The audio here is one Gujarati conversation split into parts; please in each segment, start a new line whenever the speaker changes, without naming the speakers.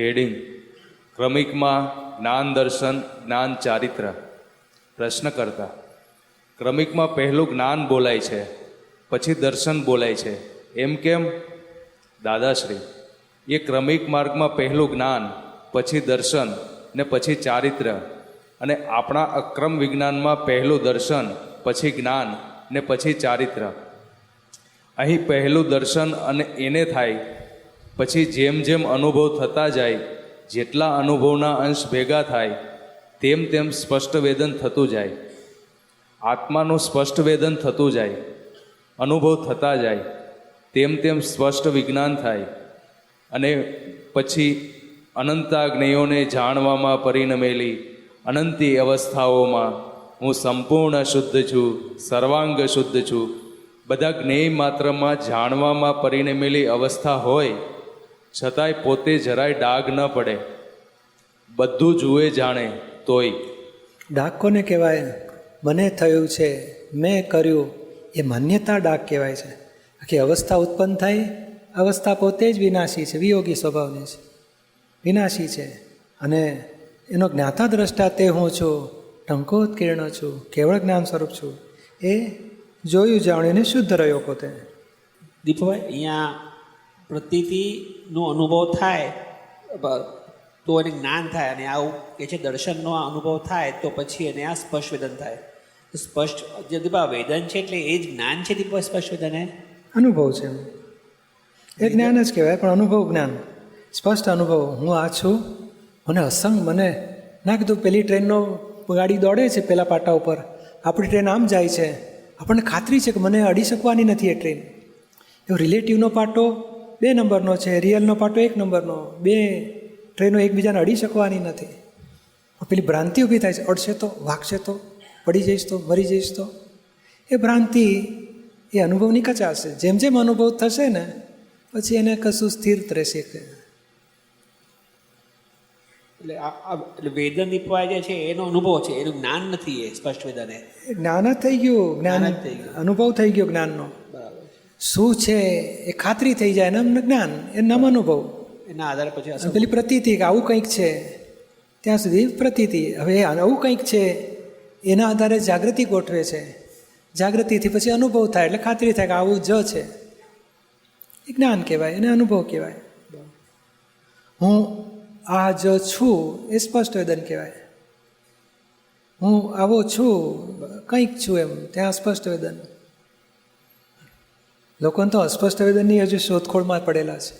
હેડિંગ ક્રમિકમાં જ્ઞાન દર્શન જ્ઞાન ચારિત્ર. પ્રશ્ન કરતા ક્રમિકમાં પહેલું જ્ઞાન બોલાય છે, પછી દર્શન બોલાય છે, એમ કેમ? દાદાશ્રી, એ ક્રમિક માર્ગમાં પહેલું જ્ઞાન, પછી દર્શન ને પછી ચારિત્ર, અને આપણા અક્રમ વિજ્ઞાનમાં પહેલું દર્શન, પછી જ્ઞાન ને પછી ચારિત્ર. અહીં પહેલું દર્શન અને એને થાય, પછી જેમ જેમ અનુભવ થતા જાય, જેટલા અનુભવના અંશ ભેગા થાય તેમ તેમ સ્પષ્ટ વેદન થતું જાય. આત્માનું સ્પષ્ટ વેદન થતું જાય, અનુભવ થતા જાય, તેમ તેમ સ્પષ્ટ વિજ્ઞાન થાય, અને પછી અનંતાગ્નેયોને જાણવામાં પરિણમેલી અનંતી અવસ્થાઓમાં હું સંપૂર્ણ શુદ્ધ છું, સર્વાંગ શુદ્ધ છું. બધા જ્ઞેય માત્રમાં જાણવામાં પરિણમેલી અવસ્થા હોય છતાંય પોતે જરાય ડાઘ ન પડે, બધું જુએ જાણે તોય.
ડાઘ કોને કહેવાય? મને થયું છે, મેં કર્યું, એ માન્યતા ડાઘ કહેવાય છે. આખી અવસ્થા ઉત્પન્ન થાય, અવસ્થા પોતે જ વિનાશી છે, વિયોગી સ્વભાવની છે, વિનાશી છે. અને એનો જ્ઞાતા દ્રષ્ટા તે હું છું, ટંકોત્કીર્ણ છું, કેવળ જ્ઞાન સ્વરૂપ છું, એ જોયું જાણીને શુદ્ધ રહ્યો પોતે.
દીપભાઈ, અહીંયા પ્રતીતિનો અનુભવ થાય તો એને જ્ઞાન થાય, અને આવું કે છે દર્શનનો અનુભવ થાય તો પછી એને આ સ્પષ્ટ વેદન થાય. સ્પષ્ટ જે દીપા વેદન છે એટલે એ જ જ્ઞાન છે. દીપા સ્પષ્ટ વેદન એ
અનુભવ છે, એ જ્ઞાન જ કહેવાય, પણ અનુભવ જ્ઞાન, સ્પષ્ટ અનુભવ. હું આ છું, મને અસંગ, મને ના કીધું પેલી ટ્રેનનો ગાડી દોડે છે પેલા પાટા ઉપર, આપણી ટ્રેન આમ જાય છે, આપણને ખાતરી છે કે મને અડી શકવાની નથી એ ટ્રેન. એવો રિલેટિવનો પાટો 2 નંબરનો છે, રિયલનો પાટો 1 નંબરનો, 2 ટ્રેનો એકબીજાને અડી શકવાની નથી. પેલી ભ્રાંતિ ઊભી થાય છે, અડશે તો, વાગશે તો, પડી જઈશ તો, મરી જઈશ તો. એ ભ્રાંતિ એ અનુભવની કચાશ છે. જેમ જેમ અનુભવ થશે ને પછી એને કશું સ્થિર રહેશે.
એટલે વેદન દીપવા જે છે એનો અનુભવ છે, એનું જ્ઞાન નથી. એ સ્પષ્ટ વેદન એ
જ્ઞાન જ થઈ ગયું, જ્ઞાન
જ થઈ ગયું,
અનુભવ થઈ ગયો જ્ઞાનનો.
બરાબર.
શું છે એ ખાતરી થઈ જાય, એમ જ્ઞાન, એ નામ અનુભવ.
એના આધારે પછી
પેલી પ્રતીતિ કે આવું કંઈક છે, ત્યાં સુધી પ્રતીતિ. હવે આવું કંઈક છે એના આધારે જાગૃતિ ગોઠવે છે, જાગૃતિથી પછી અનુભવ થાય એટલે ખાતરી થાય કે આવું જ છે. એ જ્ઞાન કહેવાય, એને અનુભવ કહેવાય. હું આ જ છું એ સ્પષ્ટ વેદન કહેવાય. હું આવો છું, કંઈક છું એમ, ત્યાં સ્પષ્ટ વેદન. લોકોને તો અસ્પષ્ટ વેદનની હજુ શોધખોળમાં પડેલા છે.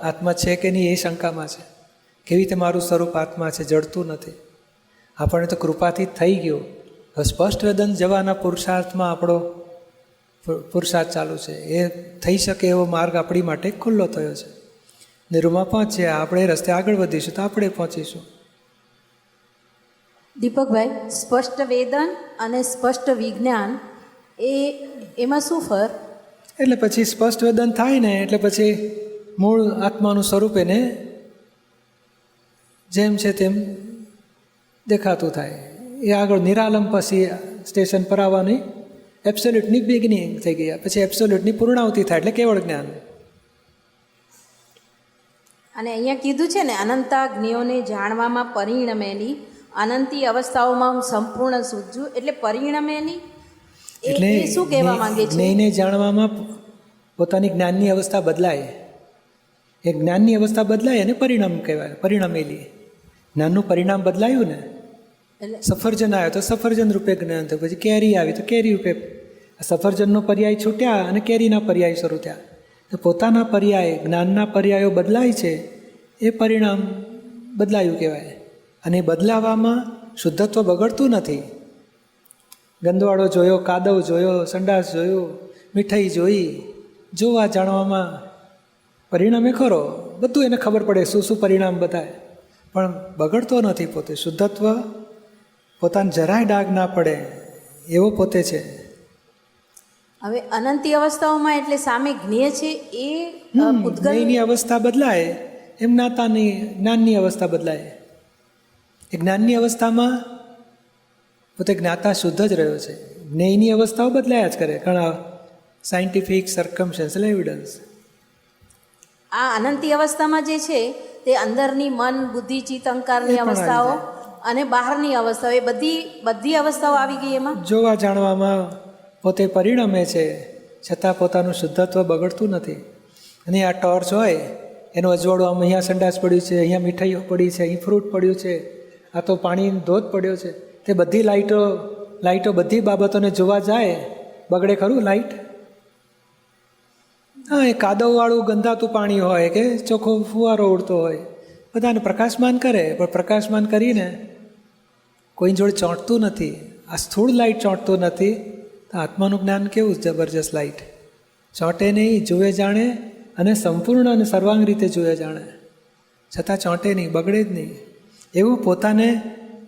આત્મા છે કે નહીં એ શંકામાં છે. કેવી રીતે મારું સ્વરૂપ આત્મા છે, જડતું નથી. આપણને તો કૃપાથી થઈ ગયું. સ્પષ્ટ વેદન જવાના પુરુષાર્થમાં આપણો પુરુષાર્થ ચાલુ છે. એ થઈ શકે એવો માર્ગ આપણી માટે ખુલ્લો થયો છે. નિરૂમાં પહોંચ્યા, આપણે રસ્તે આગળ વધીશું તો આપણે પહોંચીશું.
દીપકભાઈ, સ્પષ્ટ વેદન અને સ્પષ્ટ વિજ્ઞાન એમાં શું ફરક?
એટલે પછી સ્પષ્ટ વેદન થાય ને એટલે પછી મૂળ આત્માનું સ્વરૂપ એને જેમ છે તેમ દેખાતું થાય. એ આગળ નિરાલંબ પછી સ્ટેશન પર આવવાની એબ્સોલ્યુટની બિગિનિંગ થઈ ગયા, પછી એબ્સોલ્યુટની પૂર્ણાવતી થાય એટલે કેવળ જ્ઞાન.
અને અહીંયા કીધું છે ને, અનંતાગ્નિઓને જાણવામાં પરિણમેલી અનંતી અવસ્થાઓમાં હું સંપૂર્ણ શુદ્ધ છું. એટલે પરિણમેલી એટલે શું કહેવા માંગે છે?
જ્ઞેયને જાણવામાં પોતાની જ્ઞાનની અવસ્થા બદલાય. એ જ્ઞાનની અવસ્થા બદલાય અને પરિણામ કહેવાય, પરિણમેલી. જ્ઞાનનું પરિણામ બદલાયું ને, સફરજન આવ્યો તો સફરજન રૂપે જ્ઞાન થયું, પછી કેરી આવી તો કેરી રૂપે. સફરજનનો પર્યાય છૂટ્યા અને કેરીના પર્યાય શરૂ થયા. તો પોતાના પર્યાય, જ્ઞાનના પર્યાયો બદલાય છે, એ પરિણામ બદલાયું કહેવાય. અને બદલાવામાં શુદ્ધત્વ બગડતું નથી. ગંદવાળો જોયો, કાદવ જોયો, સંડાસ જોયો, મીઠાઈ જોઈ, જોવા જાણવામાં પરિણામે ખરો, બધું એને ખબર પડે શું શું પરિણામ બતાવે, પણ બગડતો નથી પોતે. શુદ્ધત્વ પોતાને જરાય ડાઘ ના પડે એવો પોતે છે.
હવે અનંતી અવસ્થાઓમાં એટલે સામે જ્ઞેય છે એ
જ્ઞેયની અવસ્થા બદલાય એમ જ્ઞાતાની જ્ઞાનની અવસ્થા બદલાય. એ જ્ઞાનની અવસ્થામાં પોતે જ્ઞાતા શુદ્ધ જ રહ્યો છે. જ્ઞેયની અવસ્થાઓ બદલાયા જ કરે, ઘણા સાયન્ટિફિક સર્કમસ્ટન્શિયલ એવિડન્સ.
આ અનંતી અવસ્થામાં જે છે તે અંદરની મન બુદ્ધિ ચિત્ત અહંકારની
એ પણ આવી
અવસ્થાઓ અને બહારની અવસ્થાઓ એ બધી અવસ્થાઓ આવી ગઈ એમાં.
જોવા જાણવામાં પોતે પરિણમે છે, છતાં પોતાનું શુદ્ધત્વ બગડતું નથી. અને આ ટોર્ચ હોય એનું અજવાળું આમ અહીંયા સંડાસ પડ્યું છે, અહીંયા મીઠાઈઓ પડી છે, અહીં ફ્રૂટ પડ્યું છે, આ તો પાણી ધોધ પડ્યો છે, તે બધી લાઇટો બધી બાબતોને જોવા જાય, બગડે ખરું લાઇટ? હા, એ કાદવવાળું ગંધાતું પાણી હોય કે ચોખ્ખો ફુવારો ઉડતો હોય, બધાને પ્રકાશમાન કરે, પણ પ્રકાશમાન કરીને કોઈ જોડે ચોંટતું નથી. આ સ્થૂળ લાઇટ ચોંટતું નથી, તો આત્માનું જ્ઞાન કેવું જબરજસ્ત લાઇટ ચોંટે નહીં, જુએ જાણે અને સંપૂર્ણ અને સર્વાંગ રીતે જુએ જાણે, છતાં ચોંટે નહીં, બગડે જ નહીં. એવું પોતાને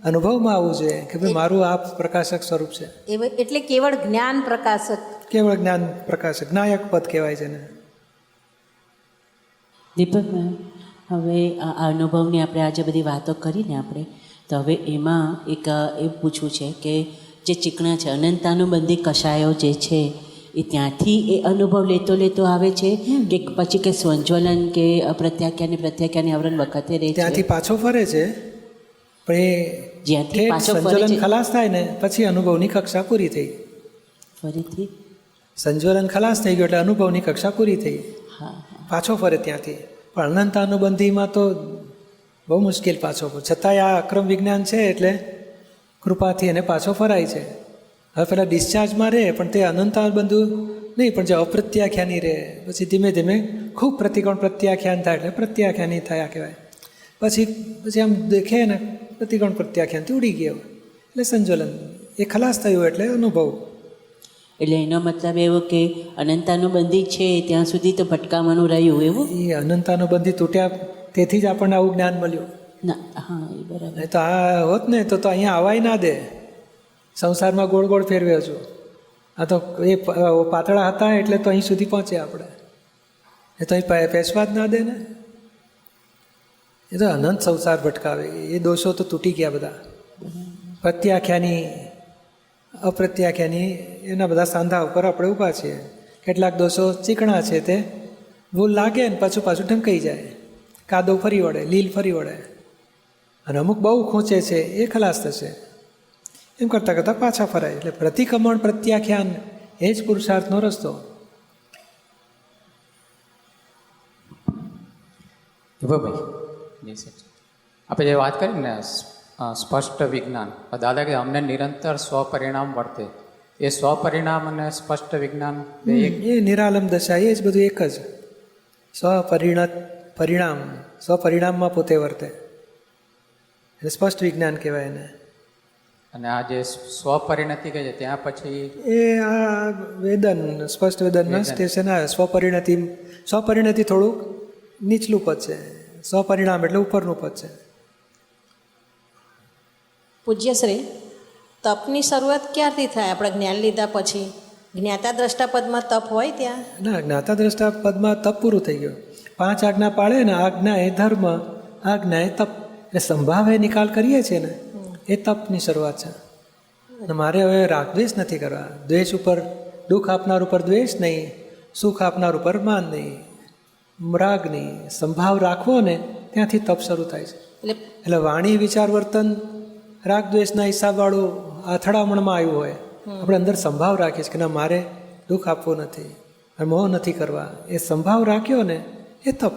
અનુભવમાં આવવું જોઈએ કે ભાઈ મારું આ પ્રકાશક સ્વરૂપ છે.
એટલે કેવળ જ્ઞાન પ્રકાશક,
કેવળ જ્ઞાન પ્રકાશક, નાયક પદ કહેવાય છે ને.
દીપકભાઈ, હવે આ અનુભવની આપણે આજે બધી વાતો કરીને આપણે તો હવે એમાં એક એવું પૂછવું છે કે જે ચીકણા છે અનંતાનુબંધી કષાયો જે છે એ ત્યાંથી એ અનુભવ લેતો આવે છે કે પછી કે સ્વંજ્વલન કે પ્રત્યાખ્યાની આવરણ વખતે રહે છે?
ત્યાંથી પાછો ફરે છે, પણ એ
જ્યાંથી પાછો ફરે
સંજ્વલન
છે
ખલાસ થાય ને પછી અનુભવની કક્ષા પૂરી થઈ.
ફરીથી
સંજ્વલન ખલાસ થઈ ગયું એટલે અનુભવની કક્ષા પૂરી થઈ,
હા
પાછો ફરે ત્યાંથી. પણ અનંત અનુબંધીમાં તો બહુ મુશ્કેલ પાછો, છતાંય આ અક્રમ વિજ્ઞાન છે એટલે કૃપાથી એને પાછો ફરાય છે. હવે પેલા ડિસ્ચાર્જમાં રહે પણ તે અનંત અનુબંધુ નહીં, પણ જે અપ્રત્યાખ્યાની રહે પછી ધીમે ધીમે ખૂબ પ્રતિકોણ પ્રત્યાખ્યાન થાય એટલે પ્રત્યાખ્યાની થયા કહેવાય. પછી આમ દેખે ને પ્રતિકોણ પ્રત્યાખ્યાનથી ઉડી ગયો એટલે સંજ્વલન એ ખલાસ થયું એટલે અનુભવ.
એટલે એનો મતલબ એવો કે અનંતાનુબંધી છે ત્યાં સુધી તો ભટકાવાનું રહ્યું એવું?
એ અનંતાનુબંધી તૂટ્યા તેથી જ આપણને આવું જ્ઞાન મળ્યું.
ના, હા એ બરાબર.
નહીં તો આ હોત ને તો અહીંયા આવાય ના દે, સંસારમાં ગોળ ગોળ ફેરવ્યો છું. આ તો એ પાતળા હતા એટલે તો અહીં સુધી પહોંચ્યા આપણે, એ તો અહીં પેશવા જ ના દે ને. એ તો અનંત સંસાર ભટકાવે, એ દોષો તો તૂટી ગયા બધા. પ્રત્યાખ્યાની અપ્રત્યાખ્યાની એના બધા સાંધા ઉપર આપણે ઊભા છીએ. કેટલાક દોષો ચીકણા છે તે ભૂલ લાગે ને પાછું ઢંકાઈ જાય, કાદવ ફરી વળે, લીલ ફરી વળે, અને અમુક બહુ ખૂંચે છે એ ખલાસ થશે. એમ કરતાં કરતાં પાછા ફરાય. એટલે પ્રતિક્રમણ પ્રત્યાખ્યાન એ જ પુરુષાર્થનો રસ્તો.
ભાઈ આપણે જે વાત કરી ને સ્પષ્ટ વિજ્ઞાન, દાદા કે અમને નિરંતર સ્વપરિણામ વર્તે, એ સ્વપરિણામ અને સ્પષ્ટ વિજ્ઞાન
એ નિરાલમ દશા એ જ બધું એક જ. સ્વપરિણામમાં પોતે વર્તે એટલે સ્પષ્ટ વિજ્ઞાન કહેવાય એને.
અને આ જે સ્વપરિણતિ કહે છે ત્યાં પછી
એ આ વેદન સ્પષ્ટ વેદનના સ્ટેશન આવે. સ્વપરિણતિ થોડુંક નીચલું પદ છે, સ્વપરિણામ એટલે ઉપરનું પદ છે.
પૂજ્યશ્રી, તપની શરૂઆત ક્યારથી થાય આપણે જ્ઞાન લીધા પછી? જ્ઞાતા દ્રષ્ટા પદમાં તપ હોય ત્યાં?
ના, જ્ઞાતા દ્રષ્ટા પદમાં તપ પૂરું થઈ ગયું. 5 આજ્ઞા પાળે ને, આજ્ઞા એ ધર્મ, આજ્ઞા એ તપ, એટલે સંભાવે નિકાલ કરીએ છીએ ને એ તપની શરૂઆત છે. અને મારે હવે રાગદ્વેષ નથી કરવા. દ્વેષ ઉપર, દુઃખ આપનાર ઉપર દ્વેષ નહીં, સુખ આપનાર ઉપર માન નહીં, રાગ નહીં, સંભાવ રાખવો ને ત્યાંથી તપ શરૂ થાય છે. એટલે વાણી વિચાર વર્તન રાગ દ્વેષના હિસાબવાળું અથડામણમાં આવ્યું હોય, આપણે અંદર સંભાવ રાખીએ છીએ કે ના મારે દુઃખ આપવું નથી, મોહ નથી કરવા, એ સંભાવ રાખ્યો ને એ તપ.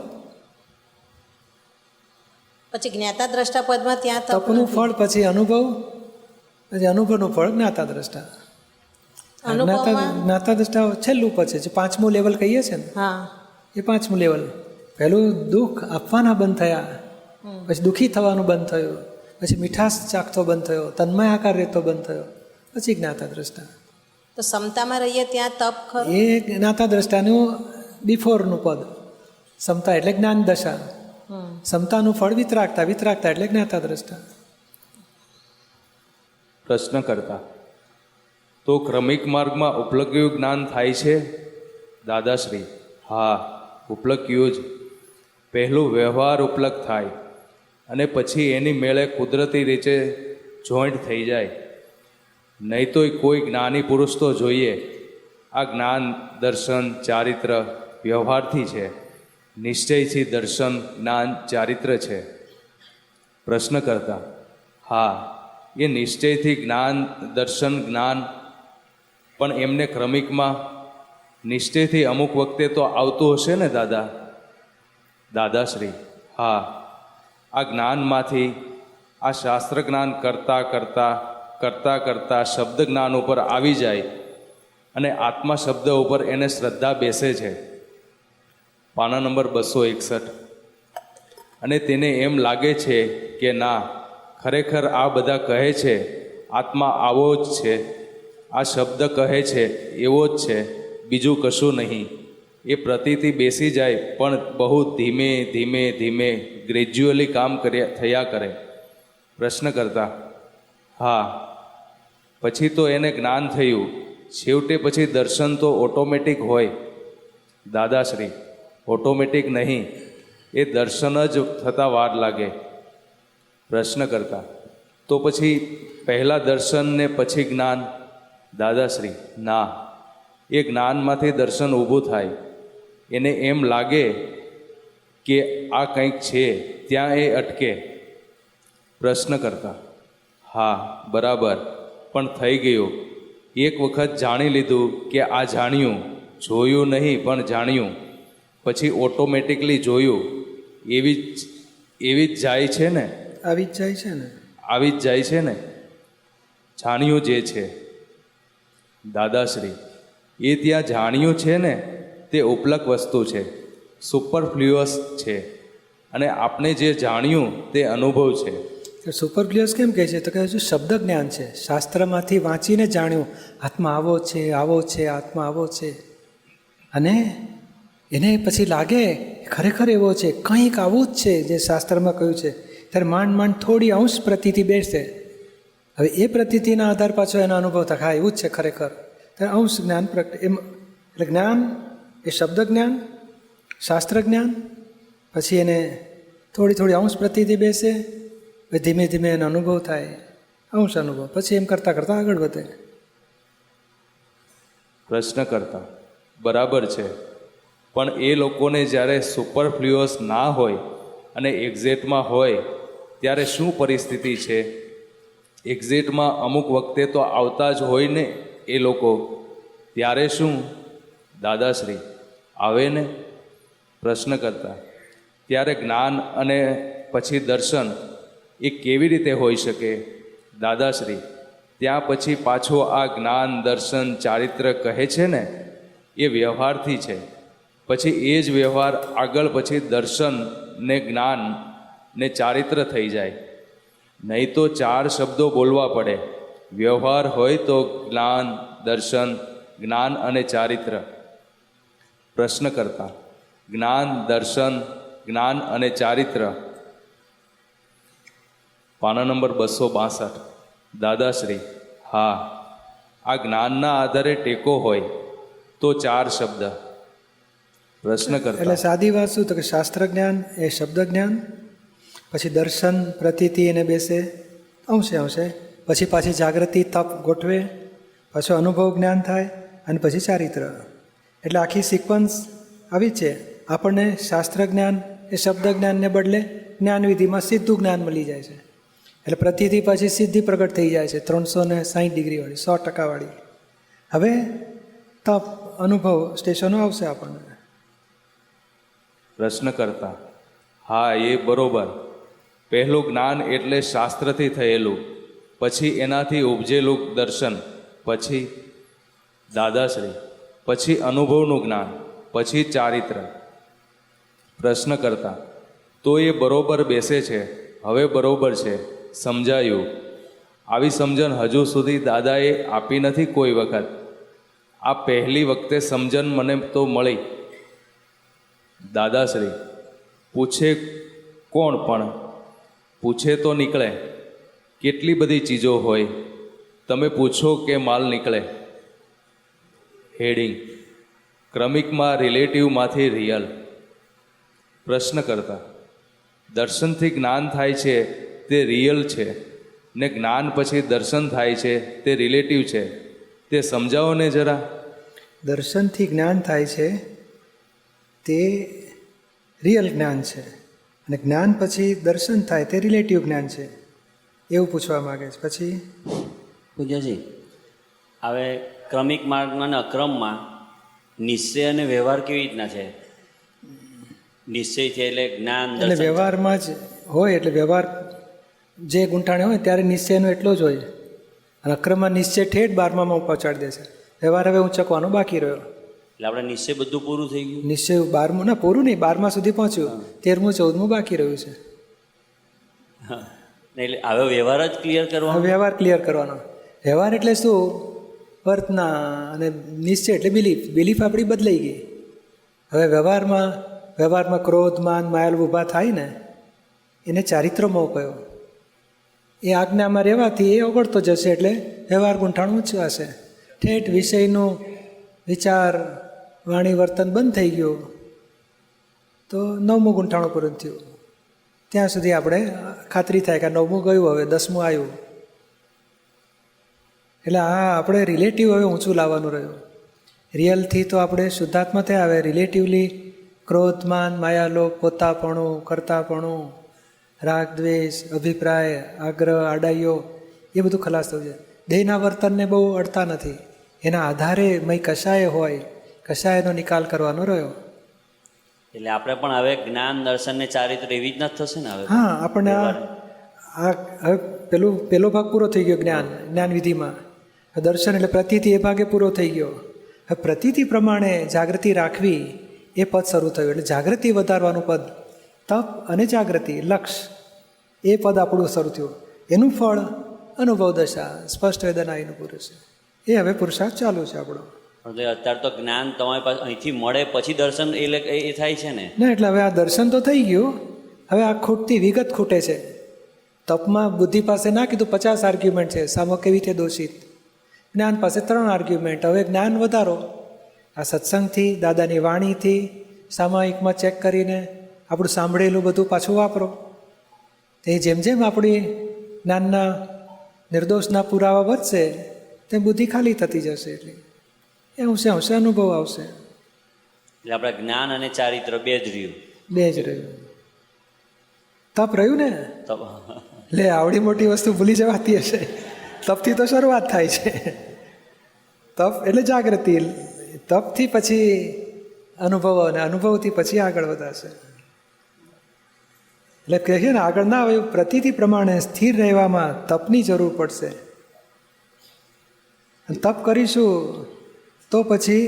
પછી જ્ઞાતા દ્રષ્ટા પદમાં ત્યાં
તપનું ફળ, પછી અનુભવ, પછી અનુભવનું ફળ જ્ઞાતા દ્રષ્ટા. જ્ઞાતા દ્રષ્ટા છેલ્લું પદ છે, જે 5મું લેવલ કહીએ છીએ ને,
હા
એ 5મું લેવલ. પહેલું દુઃખ આપવાના બંધ થયા, પછી દુઃખી થવાનું બંધ થયું, પછી મીઠાશ ચાખતો બંધ થયો, તન્મય આકાર રહેતો બંધ થયો, પછી જ્ઞાતા દ્રષ્ટા.
તો સમતામાં રહીએ ત્યાં તપ ખરું?
એ જ્ઞાતા દ્રષ્ટાનું બિફોરનું પદ. સમતા એટલે જ્ઞાન દશા, સમતાનું ફળ વિતરાગતા, વિતરાગતા એટલે જ્ઞાતા દ્રષ્ટા.
પ્રશ્ન કરતા તો ક્રમિક માર્ગમાં ઉપલબ્ધિયું જ્ઞાન થાય છે? દાદાશ્રી: હા, ઉપલબ્ધિયું જ. પહેલું વ્યવહાર ઉપલબ્ધ થાય અને પછી એની મેળે કુદરતી રીતે જોઈન્ટ થઈ જાય. નહીં તો કોઈ જ્ઞાની પુરુષ તો જોઈએ. આ જ્ઞાન, દર્શન, ચારિત્ર વ્યવહારથી છે. નિશ્ચયથી દર્શન જ્ઞાન ચારિત્ર છે? પ્રશ્ન કરતા હા, એ નિશ્ચયથી જ્ઞાન દર્શન જ્ઞાન, પણ એમને ક્રમિકમાં નિશ્ચયથી અમુક વખતે તો આવતું હશે ને દાદા? દાદાશ્રી હા, આ જ્ઞાનમાંથી આ શાસ્ત્ર જ્ઞાન કરતાં કરતાં કરતાં કરતાં શબ્દ જ્ઞાન ઉપર આવી જાય અને આત્મા શબ્દ ઉપર એને શ્રદ્ધા બેસે છે. પાના નંબર 261. અને તેને એમ લાગે છે કે ના, ખરેખર આ બધા કહે છે આત્મા આવો જ છે, આ શબ્દ કહે છે એવો જ છે, બીજું કશું નહીં. એ પ્રતીતિ બેસી જાય, પણ બહુ ધીમે ધીમે ધીમે ગ્રેજ્યુઅલી કામ થયા કરે. પ્રશ્ન કરતા હા, પછી તો એને જ્ઞાન થયું, છેવટે પછી દર્શન તો ઓટોમેટિક હોય? દાદાશ્રી ઓટોમેટિક નહીં, એ દર્શન જ થતાં વાર લાગે. પ્રશ્ન કરતા તો પછી પહેલાં દર્શન ને પછી જ્ઞાન? દાદાશ્રી ના, એ જ્ઞાનમાંથી દર્શન ઊભું થાય. એને એમ લાગે કે આ કંઈક છે, ત્યાં એ અટકે. પ્રશ્ન કરતા હા બરાબર, પણ થઈ ગયું. એક વખત જાણી લીધું કે આ જાણ્યું, જોયું નહીં પણ જાણ્યું, પછી ઓટોમેટિકલી જોયું, એવી જ જાય છે ને?
આવી જ જાય છે ને?
આવી જ જાય છે ને જાણ્યું જે છે? દાદાશ્રી એ ત્યાં જાણ્યું છે ને, તે ઉપલક વસ્તુ છે, સુપરફ્લ્યુઅસ છે, અને આપણે જે જાણ્યું તે અનુભવ છે.
સુપરફ્લ્યુઅસ કેમ કહે છે? તો કહે છે શબ્દ જ્ઞાન છે, શાસ્ત્રમાંથી વાંચીને જાણ્યું આત્મા આવો છે, આવો છે, આત્મા આવો છે. અને એને પછી લાગે ખરેખર એવો છે, કંઈક આવું જ છે જે શાસ્ત્રમાં કહ્યું છે. ત્યારે માંડ માંડ થોડી અંશ પ્રતીતિ બેસશે. હવે એ પ્રતીતિના આધાર પાછો એનો અનુભવ થાય, હા એવું જ છે ખરેખર. ત્યારે અંશ જ્ઞાન એમ, એટલે જ્ઞાન એ શબ્દ જ્ઞાન, શાસ્ત્ર જ્ઞાન, પછી એને થોડી થોડી અંશ પ્રતીતિ બેસે, ધીમે ધીમે એનો અનુભવ થાય, અંશ અનુભવ, પછી એમ કરતાં કરતાં આગળ વધે.
પ્રશ્ન કરતા બરાબર છે, પણ એ લોકોને જ્યારે સુપરફ્લ્યુઅસ ના હોય અને એક્ઝેક્ટમાં હોય ત્યારે શું પરિસ્થિતિ છે? એક્ઝેક્ટમાં અમુક વખતે તો આવતા જ હોય ને એ લોકો, ત્યારે શું? દાદાશ્રી આવે ને? પ્રશ્ન કરતા ત્યારે જ્ઞાન અને પછી દર્શન એ કેવી રીતે હોઈ શકે? દાદાશ્રી ત્યાં પછી પાછો આ જ્ઞાન દર્શન ચારિત્ર કહે છે ને, એ વ્યવહારથી છે. પછી એ જ વ્યવહાર આગળ પછી દર્શન ને જ્ઞાન ને ચારિત્ર થઈ જાય. નહીં તો 4 શબ્દો બોલવા પડે. વ્યવહાર હોય તો જ્ઞાન દર્શન જ્ઞાન અને ચારિત્ર. પ્રશ્ન કરતા જ્ઞાન દર્શન જ્ઞાન અને ચારિત્ર. પાના નંબર 262. દાદાશ્રી હા, આ જ્ઞાનના આધારે ટેકો હોય તો 4 શબ્દ. પ્રશ્ન કરતા
એટલે સાદી વાત શું? તો કે શાસ્ત્ર જ્ઞાન એ શબ્દ જ્ઞાન, પછી દર્શન પ્રતીતિ એને બેસે અંશે અંશે, પછી પાછી જાગૃતિ તપ ગોઠવે, પાછો અનુભવ જ્ઞાન થાય, અને પછી ચારિત્ર. એટલે આખી સિક્વન્સ આવી છે. આપણને શાસ્ત્ર જ્ઞાન એ શબ્દ જ્ઞાનને બદલે જ્ઞાનવિધિમાં સીધું જ્ઞાન મળી જાય છે. એટલે પ્રતિથી પછી સિદ્ધિ પ્રગટ થઈ જાય છે 360 ડિગ્રીવાળી, 100% વાળી. હવે તપ અનુભવ સ્ટેશનો આવશે આપણને.
પ્રશ્ન કરતા હા એ બરોબર. પહેલું જ્ઞાન એટલે શાસ્ત્રથી થયેલું, પછી એનાથી ઉપજેલું દર્શન, પછી દાદાશ્રી પછી અનુભવનું જ્ઞાન, પછી ચારિત્ર. પ્રશ્ન કરતા તો એ બરોબર બેસે છે, હવે બરોબર છે, સમજાયું. આવી સમજણ હજુ સુધી દાદાએ આપી નથી કોઈ વખત. આ પહેલી વખતે સમજણ મને તો મળી. દાદાશ્રી પૂછે કોણ? પણ પૂછે તો નીકળે. કેટલી બધી ચીજો હોય, તમે પૂછો કે માલ નીકળે. હેડિંગ ક્રમિકમાં રિલેટિવમાંથી રિયલ. પ્રશ્ન કરતા દર્શનથી જ્ઞાન થાય છે તે રિયલ છે, ને જ્ઞાન પછી દર્શન થાય છે તે રિલેટિવ છે, તે સમજાવો ને જરા.
દર્શનથી જ્ઞાન થાય છે તે રિયલ જ્ઞાન છે, અને જ્ઞાન પછી દર્શન થાય તે રિલેટિવ જ્ઞાન છે, એવું પૂછવા માગે છે. પછી
પૂજાજી, હવે ક્રમિક માર્ગમાં અને અક્રમમાં નિશ્ચય અને વ્યવહાર કેવી રીતના છે? નિશ્ચય છે એટલે જ્ઞાન,
એટલે
દર્શન.
વ્યવહારમાં જ હોય, એટલે વ્યવહાર જે ગુંઠાણે હોય ત્યારે નિશ્ચયનો એટલો જ હોય, અને અક્રમમાં નિશ્ચય ઠેઠ 12માં પહોંચાડી દે છે. વ્યવહાર હવે ઊંચકવાનો બાકી રહ્યો.
એટલે આપણે નિશ્ચય બધું પૂરું થઈ ગયું.
નિશ્ચય 12મું ના પૂરું નહીં, 12મા સુધી પહોંચ્યું, 13મું 14મું બાકી રહ્યું છે.
હા. એટલે હવે વ્યવહાર જ ક્લિયર
હવે
કરવાનો.
વ્યવહાર ક્લિયર કરવાનો. વ્યવહાર એટલે શું? વર્તના, અને નિશ્ચય એટલે બિલીફ આપણી બદલાઈ ગઈ. હવે વ્યવહારમાં ક્રોધ, માન, માયાલ ઊભા થાય ને, એને ચારિત્ર મોહ કયો. એ આજ્ઞામાં રહેવાથી એ ઓગળતો જશે, એટલે વ્યવહાર ગુંઠાણું ઊંચવાશે. ઠેઠ વિષયનું વિચાર, વાણી, વર્તન બંધ થઈ ગયું તો 9મું ગુંઠાણું પૂરું થયું. ત્યાં સુધી આપણે ખાતરી થાય કે 9મું ગયું, હવે 10મું આવ્યું. એટલે આ આપણે રિલેટિવ હવે ઊંચું લાવવાનું રહ્યું. રિયલથી તો આપણે શુદ્ધાત્મા થયા, હવે રિલેટિવલી ક્રોધ, માન, માયાલોભ, પોતાપણું, કરતાપણું, રાગ, દ્વેષ, અભિપ્રાય, આગ્રહ, આડાઈઓ, એ બધું ખલાસ થયું છે. દેહના વર્તનને બહુ અડતા નથી, એના આધારે મય કશાય હોય, કશાયનો નિકાલ કરવાનો રહ્યો.
એટલે આપણે પણ હવે જ્ઞાન, દર્શન ને ચારિત્ર એવી જ ના થશે ને હવે?
હા, આપણને આ હવે પેલો ભાગ પૂરો થઈ ગયો જ્ઞાન વિધિમાં. દર્શન એટલે પ્રતીતિ, એ ભાગે પૂરો થઈ ગયો. હવે પ્રતીતિ પ્રમાણે જાગૃતિ રાખવી, એ પદ શરૂ થયું. એટલે જાગૃતિ વધારવાનું પદ, તપ અને જાગૃતિ, લક્ષ, એ પદ આપણું શરૂ થયું. એનું ફળ અનુભવ દશા, સ્પષ્ટ વેદના એનું પૂરું છે. એ હવે પુરુષાર્થ ચાલુ છે આપણો.
અત્યારે તો જ્ઞાન તમારી પાસે અહીંથી મળે પછી દર્શન એ થાય છે ને?
ના, એટલે હવે આ દર્શન તો થઈ ગયું, હવે આ ખૂટતી વિગત ખૂટે છે. તપમાં બુદ્ધિ પાસે ના કીધું 50 આર્ગ્યુમેન્ટ છે, સામો કેવી રીતે દોષિત. જ્ઞાન પાસે 3 આર્ગ્યુમેન્ટ. હવે જ્ઞાન વધારો, આ સત્સંગથી, દાદાની વાણીથી, સામાયિકમાં ચેક કરીને આપણું સાંભળેલું બધું પાછું વાપરો. તે જેમ જેમ આપણી જ્ઞાનના નિર્દોષના પુરાવા વધશે તેમ બુદ્ધિ ખાલી થતી જશે. એટલે એ અંશે અનુભવ આવશે.
એટલે આપણે જ્ઞાન અને ચારિત્ર બે જ રહ્યું.
બે જ રહ્યું. તપ રહ્યું ને?
તો
લે, આવડી મોટી વસ્તુ ભૂલી જવાતી હશે. તપથી તો શરૂઆત થાય છે. તપ એટલે જાગૃતિ, તપથી પછી અનુભવ, અને અનુભવથી પછી આગળ વધાશે. એટલે કહીએ ને, આગળ ના આવે પ્રતીતિ પ્રમાણે સ્થિર રહેવામાં તપની જરૂર પડશે. તપ કરીશું તો પછી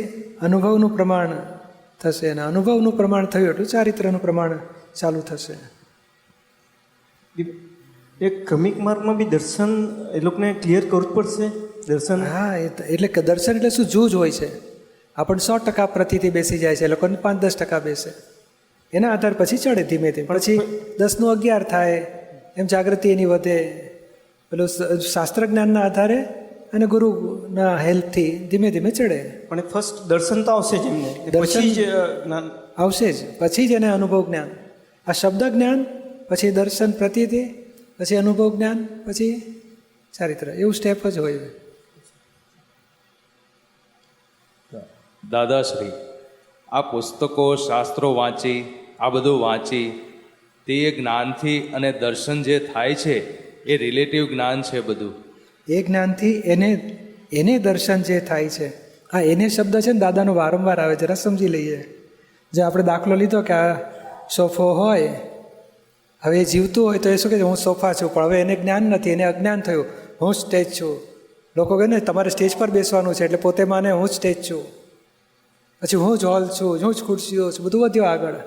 અનુભવનું પ્રમાણ થશે, અને અનુભવનું પ્રમાણ થયું એટલું ચારિત્રનું પ્રમાણ ચાલુ થશે.
એક ક્રમિક માર્ગમાં બી દર્શન એ લોકોને ક્લિયર કરવું જ પડશે. દર્શન,
હા, એટલે કે દર્શન એટલે શું? જૂજ હોય છે. આપણને 100% પ્રતિથી બેસી જાય છે, લોકોને 5-10% બેસે. એના આધાર પછી ચડે ધીમે ધીમે. પછી 10નું 11 થાય, એમ જાગૃતિ એની વધે. પેલું શાસ્ત્ર જ્ઞાનના આધારે અને ગુરુના હેલ્પથી ધીમે ધીમે ચડે.
પણ ફર્સ્ટ દર્શન તો આવશે જ એમને, પછી જ જ્ઞાન
આવશે જ. પછી જ એને અનુભવ જ્ઞાન, આ શબ્દ જ્ઞાન, પછી દર્શન, પ્રતીતિ, પછી અનુભવ જ્ઞાન, પછી ચારિત્ર, એવું સ્ટેપ જ હોય.
દાદાશ્રી, આ પુસ્તકો, શાસ્ત્રો વાંચી, આ બધું વાંચી, તે જ્ઞાનથી અને દર્શન જે થાય છે એ રિલેટિવ જ્ઞાન છે બધું.
એ જ્ઞાનથી એને દર્શન જે થાય છે, આ એને શબ્દ છે ને દાદાનો વારંવાર આવે, જરા સમજી લઈએ. જે આપણે દાખલો લીધો કે આ સોફો હોય, હવે એ જીવતું હોય તો એ શું કહે છે? હું સોફા છું. પણ હવે એને જ્ઞાન નથી, એને અજ્ઞાન થયું. હું સ્ટેજ છું. લોકો કહે ને તમારે સ્ટેજ પર બેસવાનું છે, એટલે પોતે માને હું જ સ્ટેજ છું. પછી હું જ હોલ છું, હું જ ખુરશીઓ છું, બધું વધ્યું આગળ.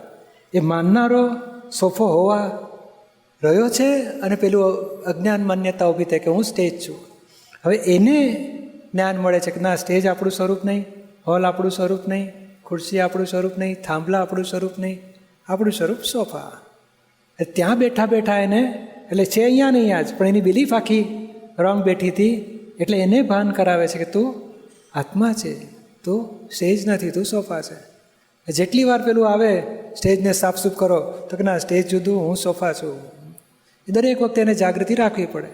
એ માનનારો સોફો હોવા રહ્યો છે, અને પેલું અજ્ઞાન માન્યતા ઊભી થાય કે હું સ્ટેજ છું. હવે એને જ્ઞાન મળે છે કે ના, સ્ટેજ આપણું સ્વરૂપ નહીં, હોલ આપણું સ્વરૂપ નહીં, ખુરશી આપણું સ્વરૂપ નહીં, થાંભલા આપણું સ્વરૂપ નહીં, આપણું સ્વરૂપ સોફા. ત્યાં બેઠા બેઠા એને, એટલે છે અહીંયા નહીં આજ, પણ એની બિલીફ આખી રોંગ બેઠી હતી. એટલે એને ભાન કરાવે છે કે તું આત્મા છે, તું સ્ટેજ નથી, તું સોફા છે. જેટલી વાર પેલું આવે સ્ટેજને સાફસૂફ કરો તો કે ના, સ્ટેજ જુદું, હું સોફા છું. એ દરેક વખતે એને જાગૃતિ રાખવી પડે.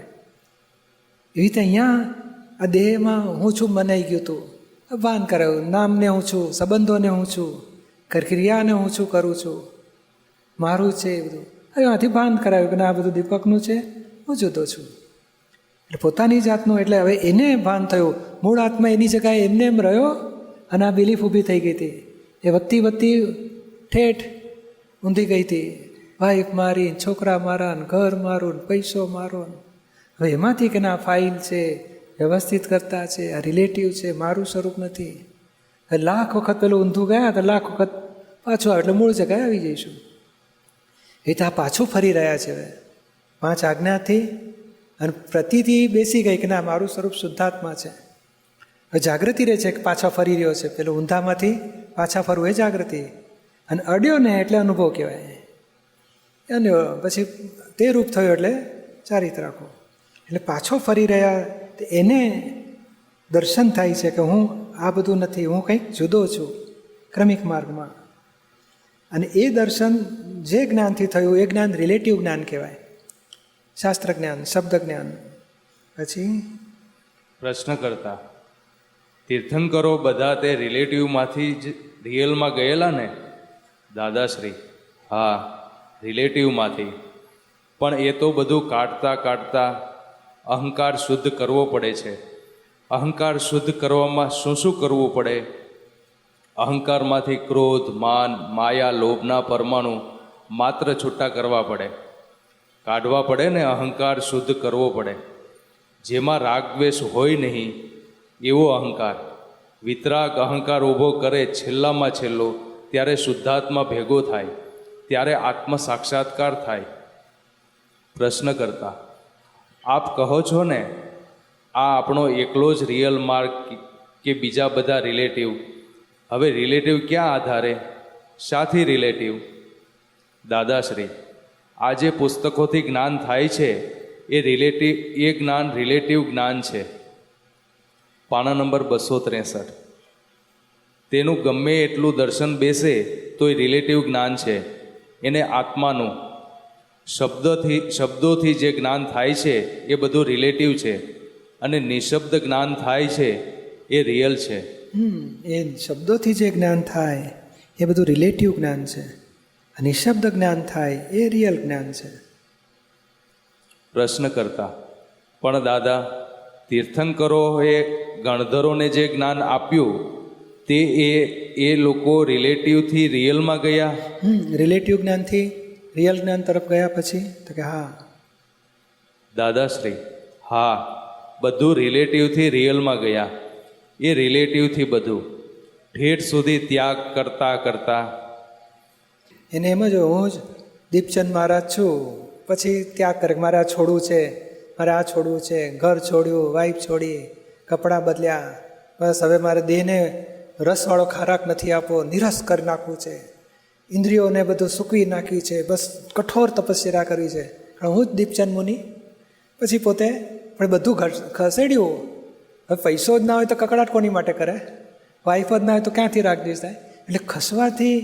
એવી રીતે અહીંયા આ દેહમાં હું છું મનાઈ ગયું હતું, ભાન કરાયું. નામને હું છું, સંબંધોને હું છું, ક્રિયાને હું છું કરું છું. મારું છે એ બધું. હવે આથી ભાન કરાવ્યું કે ના આ બધું દીપકનું છે, હું જુદો છું. એટલે પોતાની જાતનું, એટલે હવે એને ભાન થયું. મૂળ આત્મા એની જગ્યાએ એમને એમ રહ્યો અને આ બિલીફ ઊભી થઈ ગઈ હતી. એ વધતી વધતી ઠેઠ ઊંધી ગઈ હતી. વાઈફ મારી, છોકરા મારા, ઘર મારું, પૈસો મારો. હવે એમાંથી કે ના ફાઇલ છે, વ્યવસ્થિત કરતા છે, આ રિલેટિવ છે, મારું સ્વરૂપ નથી. હવે લાખ વખત પેલું ઊંધું ગયા તો લાખ વખત પાછું આવે એટલે મૂળ જગ્યાએ આવી જઈશું. એ તો આ પાછું ફરી રહ્યા છે. હવે 5 આજ્ઞાથી અને પ્રતિથી બેસી ગઈ કે ના મારું સ્વરૂપ શુદ્ધાત્મા છે. હવે જાગૃતિ રહે છે કે પાછા ફરી રહ્યો છે. પેલું ઊંધામાંથી પાછા ફરવું એ જાગૃતિ. અને અડ્યો ને એટલે અનુભવ કહેવાય. અને પછી તે રૂપ થયો એટલે ચારિત્ર રાખો. એટલે પાછો ફરી રહ્યા એને દર્શન થાય છે કે હું આ બધું નથી, હું કંઈક જુદો છું ક્રમિક માર્ગમાં. અને એ દર્શન જે જ્ઞાનથી થયું એ જ્ઞાન રિલેટિવ જ્ઞાન કહેવાય. શાસ્ત્ર જ્ઞાન, શબ્દ જ્ઞાન. પછી
પ્રશ્ન કરતા તીર્થંકરો બધા તે રિલેટિવમાંથી જ રિયલમાં ગયેલા ને? દાદાશ્રી: હા, રિલેટિવમાંથી. પણ એ તો બધું કાઢતા કાઢતા અહંકાર શુદ્ધ કરવો પડે છે. અહંકાર શુદ્ધ કરવામાં શું શું કરવું પડે? અહંકારમાંથી ક્રોધ, માન, માયા, લોભના પરમાણુ માત્ર છૂટા કરવા પડે, કાઢવા પડે ને. અહંકાર શુદ્ધ કરવો પડે. જેમાં રાગ દ્વેષ હોય નહીં એવો અહંકાર. વિતરાગ અહંકાર ઊભો કરે છેલ્લામાં છેલ્લો, ત્યારે શુદ્ધાત્મા ભેગો થાય, ત્યારે આત્મ સાક્ષાત્કાર થાય. પ્રશ્ન કરતા: આપ કહો છો ને આ આપણો એકલો જ રિયલ માર્ગ કે બીજા બધા રિલેટિવ? હવે રિલેટિવ ક્યાં આધારે, શાથી રિલેટિવ? દાદાશ્રી: આ જે પુસ્તકોથી જ્ઞાન થાય છે એ જ્ઞાન રિલેટિવ જ્ઞાન છે. પાના નંબર 263. તેનું ગમે એટલું દર્શન બેસે તો એ રિલેટિવ જ્ઞાન છે. એને આત્માનું શબ્દોથી જે જ્ઞાન થાય છે એ બધું રિલેટિવ છે, અને નિશબ્દ જ્ઞાન થાય છે એ રિયલ છે.
એ શબ્દોથી જે જ્ઞાન થાય એ બધું રિલેટિવ જ્ઞાન છે. અને નિશબ્દ જ્ઞાન થાય એ રિયલ જ્ઞાન છે.
પ્રશ્ન કરતા: પણ દાદા, તીર્થંકરોએ ગણધરોને જે જ્ઞાન આપ્યું તે એ લોકો રિલેટિવથી રિયલમાં ગયા?
રિલેટિવ જ્ઞાનથી રિયલ જ્ઞાન તરફ ગયા પછી? તો કે હા.
દાદાશ્રી: હા, બધું રિલેટિવથી રિયલમાં ગયા. એ રિલેટિવથી બધું ઠેઠ સુધી ત્યાગ કરતા કરતા.
એને એમ જ હું જ દીપચંદ મહારાજ છું, પછી ત્યાગ કરે મારે આ છોડવું છે, મારે આ છોડવું છે, ઘર છોડ્યું, વાઈફ છોડી, કપડાં બદલ્યા, બસ હવે મારે દેહને રસવાળો ખોરાક નથી આપવો, નિરસ કરી નાખવું છે, ઇન્દ્રિયોને બધું સૂકવી નાખ્યું છે, બસ કઠોર તપસ્યા કરવી છે. હું જ દીપચંદ મુનિ. પછી પોતે પણ બધું ખસેડ્યું. હવે પૈસો જ ના હોય તો કકડાટ કોની માટે કરે? વાઈફ જ ના હોય તો ક્યાંથી રાગ દ્વેષ થાય? એટલે ખસવાથી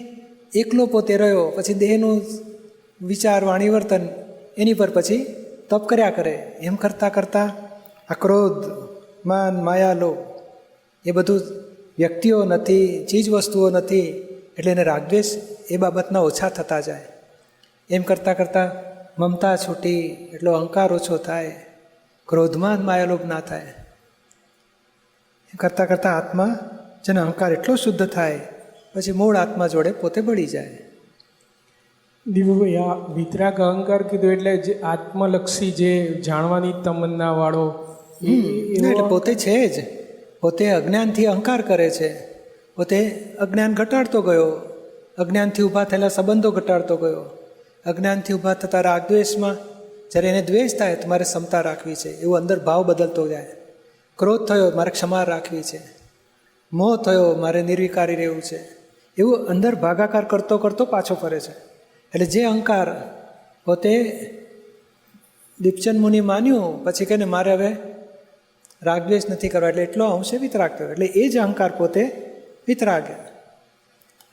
એકલો પોતે રહ્યો. પછી દેહનું વિચાર, વાણી, વર્તન એની પર પછી તપ કર્યા કરે. એમ કરતાં કરતાં આ ક્રોધ, માન, માયા, લોભ એ બધું વ્યક્તિઓ નથી, ચીજ વસ્તુઓ નથી, એટલે એને રાગદ્વેષ એ બાબતના ઓછા થતા જાય. એમ કરતાં કરતાં મમતા છૂટી, એટલો અહંકાર ઓછો થાય, ક્રોધમાં માયાલોભ ના થાય. એમ કરતાં કરતાં આત્મા જેનો અહંકાર એટલો શુદ્ધ થાય પછી મૂળ આત્મા જોડે પોતે ભળી જાય.
દીપુભાઈ, આ વિતરાગ અહંકાર કીધું એટલે જે આત્મલક્ષી, જે જાણવાની તમન્ના વાળો
એટલે પોતે છે જ. પોતે અજ્ઞાનથી અહંકાર કરે છે. પોતે અજ્ઞાન ઘટાડતો ગયો, અજ્ઞાનથી ઊભા થયેલા સંબંધો ઘટાડતો ગયો, અજ્ઞાનથી ઊભા થતા રાગદ્વેષમાં જ્યારે એને દ્વેષ થાય તો મારે ક્ષમતા રાખવી છે એવું અંદર ભાવ બદલતો જાય. ક્રોધ થયો મારે ક્ષમા રાખવી છે, મોહ થયો મારે નિર્વિકારી રહેવું છે, એવું અંદર ભાગાકાર કરતો કરતો પાછો ફરે છે. એટલે જે અહંકાર પોતે દીપચંદ મુનિ માન્યું, પછી કે ને મારે હવે રાગદ્વેષ નથી કરવા, એટલે એટલો અંશે વિતરાગ થયો. એટલે એ જ અહંકાર પોતે વિતરાગ,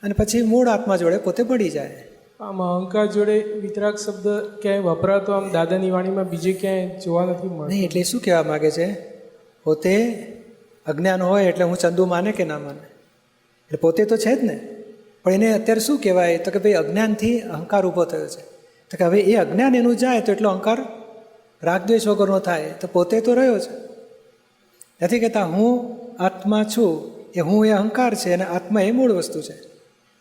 અને પછી મૂળ આત્મા જોડે પોતે ભળી જાય.
આમ અહંકાર જોડે વિતરાગ શબ્દ ક્યાંય વપરાતો આમ દાદાની વાણીમાં બીજે ક્યાંય જોવા નથી મળતો.
નહીં, એટલે શું કહેવા માગે છે? પોતે અજ્ઞાન હોય એટલે હું ચંદુ માને કે ના માને, એટલે પોતે તો છે જ ને. પણ એને અત્યારે શું કહેવાય તો કે ભાઈ અજ્ઞાનથી અહંકાર ઊભો થયો છે. તો કે હવે એ અજ્ઞાન એનું જાય તો એટલો અહંકાર રાગદ્વેષ વગરનો થાય, તો પોતે તો રહ્યો છે. નથી કહેતા હું આત્મા છું, એ હું એ અહંકાર છે અને આત્મા એ મૂળ વસ્તુ છે.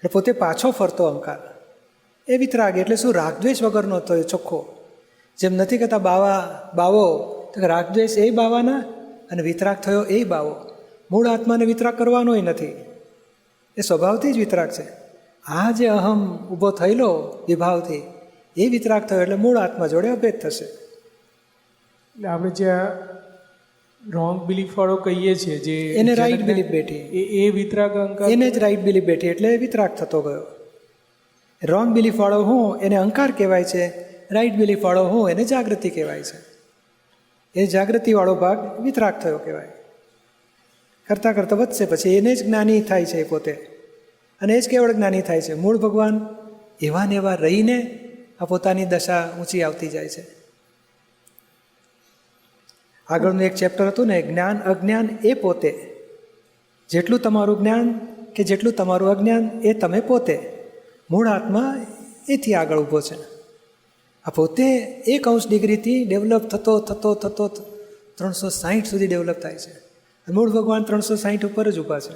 એટલે પોતે પાછો ફરતો અહંકાર એ વિતરાગ, એટલે શું રાગદ્વેષ વગરનો થયો ચોખ્ખો. જેમ નથી કહેતા બાવો તો કે રાગદ્વેષ એ બાવાના અને વિતરાગ થયો એ બાવો. મૂળ આત્માને વિતરાગ કરવાનોય નથી, એ સ્વભાવથી જ વિતરાગ છે. આ જે અહમ ઊભો થયેલો વિભાવથી એ વિતરાગ થયો એટલે મૂળ આત્મા જોડે અભેદ થશે.
એટલે આપણે જ્યાં રોંગ બિલીફ વાળો કહીએ છીએ જે
એને રાઈટ બિલીફ બેઠી,
એ વિતરાગ અહંકાર,
એને જ રાઈટ બિલીફ બેઠી એટલે વિતરાગ થતો ગયો. રોંગ બિલીફ વાળો હું એને અહંકાર કહેવાય છે, રાઈટ બિલીફ વાળો હું એને જાગૃતિ કહેવાય છે. એ જાગૃતિવાળો ભાગ વિતરાગ થયો કહેવાય. કરતાં કરતાં વધશે પછી એને જ જ્ઞાની થાય છે એ પોતે, અને એ જ કેવળ જ્ઞાની થાય છે. મૂળ ભગવાન એવા ને એવા રહીને આ પોતાની દશા ઊંચી આવતી જાય છે. આગળનું એક ચેપ્ટર હતું ને, જ્ઞાન અજ્ઞાન એ પોતે. જેટલું તમારું જ્ઞાન કે જેટલું તમારું અજ્ઞાન એ તમે પોતે. મૂળ આત્મા એથી આગળ ઊભો છે. આ પોતે 1 ડિગ્રીથી ડેવલપ થતો 360 સુધી ડેવલપ થાય છે. મૂળ ભગવાન 360 ઉપર જ ઊભા છે.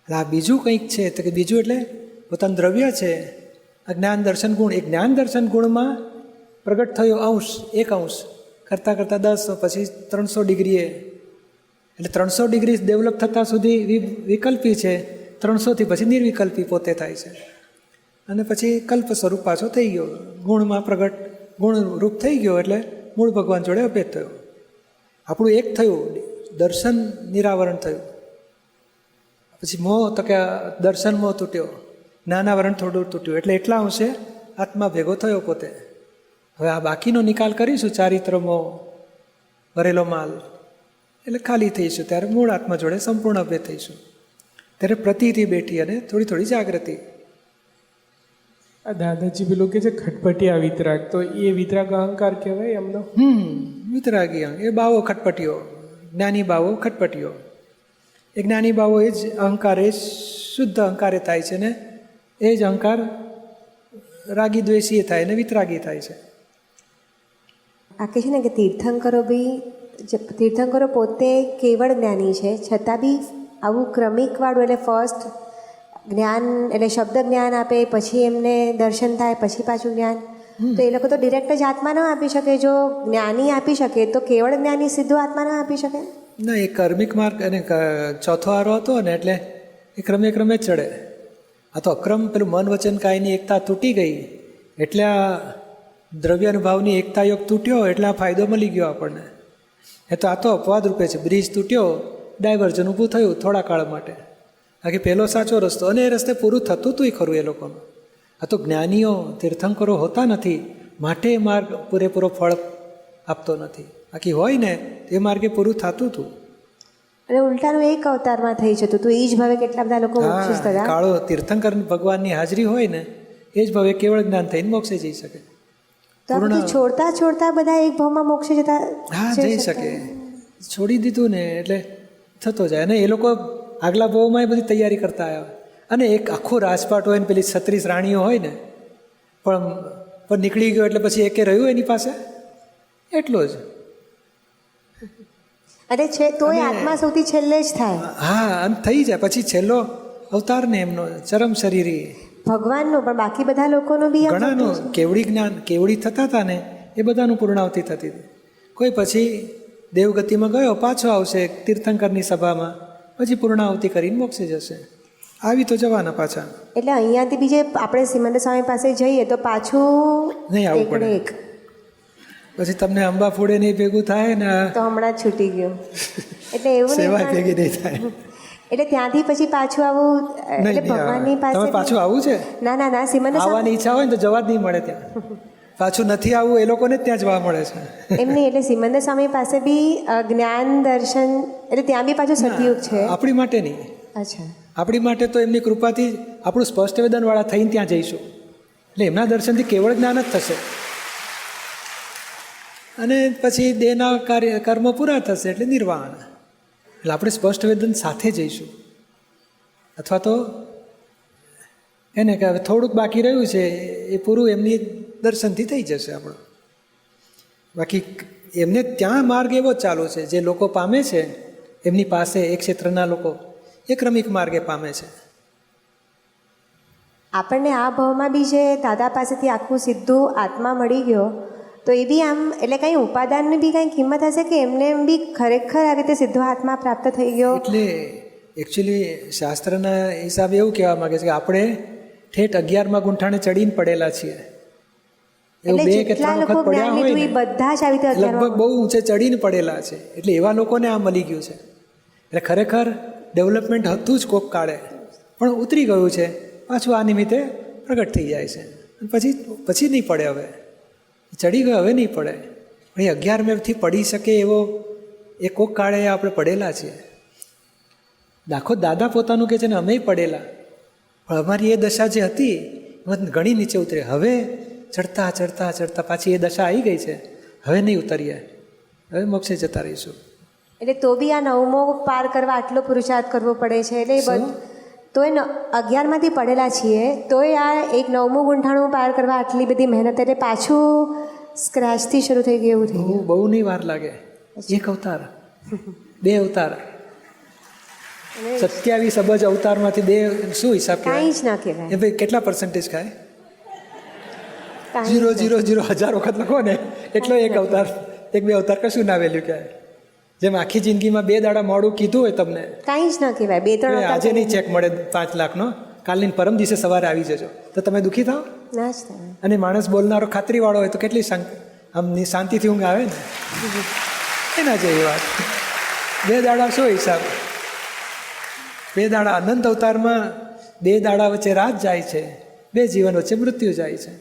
એટલે આ બીજું કંઈક છે તો કે બીજું એટલે પોતાનું દ્રવ્ય છે, આ જ્ઞાન દર્શન ગુણ. એ જ્ઞાન દર્શન ગુણમાં પ્રગટ થયો અંશ, 1 અંશ કરતાં કરતાં 10, પછી 300 ડિગ્રીએ. એટલે 300 ડિગ્રી ડેવલપ થતાં સુધી વિકલ્પી છે, 300થી પછી નિર્વિકલ્પી પોતે થાય છે. અને પછી કલ્પ સ્વરૂપ પાછો થઈ ગયો, ગુણમાં પ્રગટ ગુણ રૂપ થઈ ગયો, એટલે મૂળ ભગવાન જોડે અભેદ થયો. આપણું એક થયું, દર્શન નિરાવરણ થયું. પછી મોહ તો કે દર્શન મોહ તૂટ્યો, જ્ઞાનાવરણ થોડું તૂટ્યું, એટલે એટલા અંશે આત્મા ભેગો થયો પોતે. હવે આ બાકીનો નિકાલ કરીશું, ચારિત્ર મોહ ભરેલો માલ, એટલે ખાલી થઈશું. ત્યારે મૂળ આત્મા જોડે સંપૂર્ણ અભેદ થઈશું. ત્યારે પ્રતિથી બેઠી અને થોડી થોડી જાગૃતિ.
આ દાદાજી પેલું કે છે ખટપટિયા વિતરાગ, તો એ વિતરાગ અહંકાર કહેવાય એમનો?
વિતરાગી એ બાવો ખટપટીઓ, જ્ઞાની બાવો ખટપટીઓ. એ જ્ઞાની બાવો એ જ અહંકાર, એ શુદ્ધ અહંકારે થાય છે ને એ જ અહંકાર રાગી દ્વેષી થાય ને વિતરાગી થાય છે.
આ કહે છે ને કે તીર્થંકરો પોતે કેવળ જ્ઞાની છે, છતાં બી આવું ક્રમિકવાળું, એટલે ફર્સ્ટ જ્ઞાન એટલે શબ્દ જ્ઞાન આપે, પછી એમને દર્શન થાય, પછી પાછું જ્ઞાન. તો એ લોકો તો ડિરેક્ટ જ આત્મા ન આપી શકે. જો જ્ઞાની આપી શકે તો કેવળ જ્ઞાની સીધું આત્મા ન આપી શકે?
ના, એ કર્મિક માર્ગ અને ચોથો આરો હતો ને, એટલે એ ક્રમે ક્રમે જ ચડે. આ તો અક્રમ પેલું મન વચન કાયની એકતા તૂટી ગઈ, એટલે આ દ્રવ્યાનુભાવની એકતા યોગ તૂટ્યો, એટલે આ ફાયદો મળી ગયો આપણને. એ તો આ તો અપવાદ રૂપે છે. બ્રિજ તૂટ્યો, ડાયવર્ઝન ઊભું થયું થોડા કાળ માટે. બાકી પહેલો સાચો રસ્તો, અને એ રસ્તે પૂરું થતું હતું ખરું એ લોકોનું. આ તો જ્ઞાનીઓ તીર્થંકરો હોતા નથી, માટે એ માર્ગ પૂરેપૂરો ફળ આપતો નથી. બાકી હોય ને એ માર્ગે પૂરું થતું હતું.
અને ઉલટાનું એક અવતારમાં થઈ જતું હતું. એ જ ભાવે કેટલા બધા લોકો મોક્ષ થયા.
કાળો તીર્થંકર ભગવાનની હાજરી હોય ને એ જ ભાવે કેવળ જ્ઞાન થઈને મોક્ષે જઈ શકે.
તો આ બધું છોડતા બધા એક ભાવમાં મોક્ષે જતા
જઈ શકે. છોડી દીધું ને એટલે થતો જાય. અને એ લોકો આગલા ભાવમાં એ બધી તૈયારી કરતા આવ્યા. અને એક આખો રાજપાટ હોય ને પેલી 36 રાણીઓ હોય ને, પણ નીકળી ગયો એટલે પછી એકે રહ્યું એની પાસે, એટલો જ.
અરે છે તોય આત્મા સૌથી છેલ્લે જ થાય.
હા, અને થઈ જાય પછી છેલ્લો અવતાર ને એમનો ચરમ શરીરી
ભગવાનનો, પણ બાકી બધા લોકોનો બી
ઘણાનું કેવડી જ્ઞાન કેવડી થતા હતા ને એ બધાનું પૂર્ણાવતિ થતી હતી. કોઈ પછી દેવગતિમાં ગયો, પાછો આવશે તીર્થંકરની સભામાં, પછી પૂર્ણાવતિ કરીને મોક્ષે જશે. આવી તો જવાના પાછા.
એટલે અહીંયાથી બીજે આપણે સિમંદર સ્વામી પાસે જઈએ તો પાછું
નહીં આવવું પડે. પછી તમને અંબા ફોડે નહીં ભેગું થાય ને,
તો હમણાં જ છૂટી ગયું. એટલે એવું
સેવા ભેગી નહીં થાય.
એટલે ત્યાંથી પછી પાછું આવું, એટલે ભગવાનની પાસે
પાછું આવું છે?
ના સિમંદર
આવવાની ઈચ્છા હોય ને તો જવા જ નહીં મળે ત્યાં. પાછું નથી આવવું એ લોકોને ત્યાં જવા મળે છે.
એમ નહીં, એટલે સિમંદર સ્વામી પાસે બી જ્ઞાન દર્શન, એટલે ત્યાં બી પાછું સતયુગ છે.
આપણી માટે નહીં.
અચ્છા,
આપણી માટે તો એમની કૃપાથી આપણું સ્પષ્ટ વેદનવાળા થઈને ત્યાં જઈશું. એટલે એમના દર્શનથી કેવળ જ્ઞાન જ થશે. અને પછી દેહના કર્મ પૂરા થશે એટલે નિર્વાણ. એટલે આપણે સ્પષ્ટ વેદન સાથે જઈશું. અથવા તો એને કે હવે થોડુંક બાકી રહ્યું છે એ પૂરું એમની દર્શનથી થઈ જશે આપણું. બાકી એમને ત્યાં માર્ગ એવો જ ચાલુ છે, જે લોકો પામે છે એમની પાસે એ ક્ષેત્રના લોકો એ ક્રમિક માર્ગે પામે છે.
આપણને આ ભાવમાં બી જે દાદા પાસેથી આખું સીધું આત્મા મળી ગયો, તો એ બી આમ એટલે કંઈ ઉપાદાનની બી કંઈ કિંમત હશે કે એમને એમ બી ખરેખર આવી રીતે સીધો આત્મા પ્રાપ્ત થઈ ગયો?
એટલે એકચ્યુઅલી શાસ્ત્રના હિસાબે એવું કહેવા માગે છે કે આપણે ઠેઠ 11માં ગુંઠાણે ચડીને પડેલા છીએ. એવું
એટલે
2 કે 3
જેટલા લોકો
વખત પડ્યા
જ્ઞાન
હોય
લીધું એ
ને,
બધા જ આવી રીતે
લગભગ બહુ ઊંચે ચડીને પડેલા છે. એટલે એવા લોકોને આ મળી ગયું છે. એટલે ખરેખર ડેવલપમેન્ટ હતું જ કોક કાળે, પણ ઉતરી ગયું છે. પાછું આ નિમિત્તે પ્રગટ થઈ જાય છે. પછી નહીં પડે, હવે ચડી ગયો, હવે નહીં પડે. પણ એ 11મેથી પડી શકે એવો એ કોક કાળે આપણે પડેલા છીએ. દાખો દાદા પોતાનું કહે છે ને અમે પડેલા, પણ અમારી એ દશા જે હતી એમાં ઘણી નીચે ઉતરે. હવે ચડતા ચડતા ચડતા પાછી એ દશા આવી ગઈ છે. હવે નહીં ઉતરીએ, હવે મોક્ષે જતા રહીશું.
એટલે તો બી આ 9મો પાર કરવા આટલો પુરુષાર્થ કરવો પડે છે. એટલે તો એ 11માંથી પડેલા છીએ, તોય આ એક 9મું ગુંઠાણું પાર કરવા આટલી બધી મહેનત, એટલે પાછું સ્ક્રેચથી શરૂ થઈ ગયું એવું થઈ ગયું.
બહુ નહીં વાર લાગે. 1 અવતાર 2 અવતાર 27 અબજ અવતારમાંથી 2 શું હિસાબ
કાંઈ
કહેવાય?
જ ના કહેવાય.
એ ભાઈ કેટલા પર્સન્ટેજ ખાય?
કાંઈ
0 0 0 1000 વખત લખો ને એટલો 1 અવતાર, 1-2 અવતાર કશું ના વેલ્યુ કહેવાય. જેમ આખી જિંદગીમાં 2 દાડા મોડું કીધું હોય તમને,
કાંઈ જ ના કહેવાય. 2-3 અવતાર
આજે નહીં ચેક મળે 5 લાખનો, કાલની પરમ દિવસે સવારે આવી જજો, તો તમે દુઃખી થાઓ?
ના જ થાય.
અને માણસ બોલનારો ખાતરીવાળો હોય તો કેટલી આમ શાંતિથી ઊંઘ આવે ને, એના જેવી વાત. 2 દાડા શું હિસાબ? 2 દાડા અનંત અવતારમાં 2 દાડા વચ્ચે રાત જાય છે, 2 જીવન વચ્ચે મૃત્યુ જાય છે.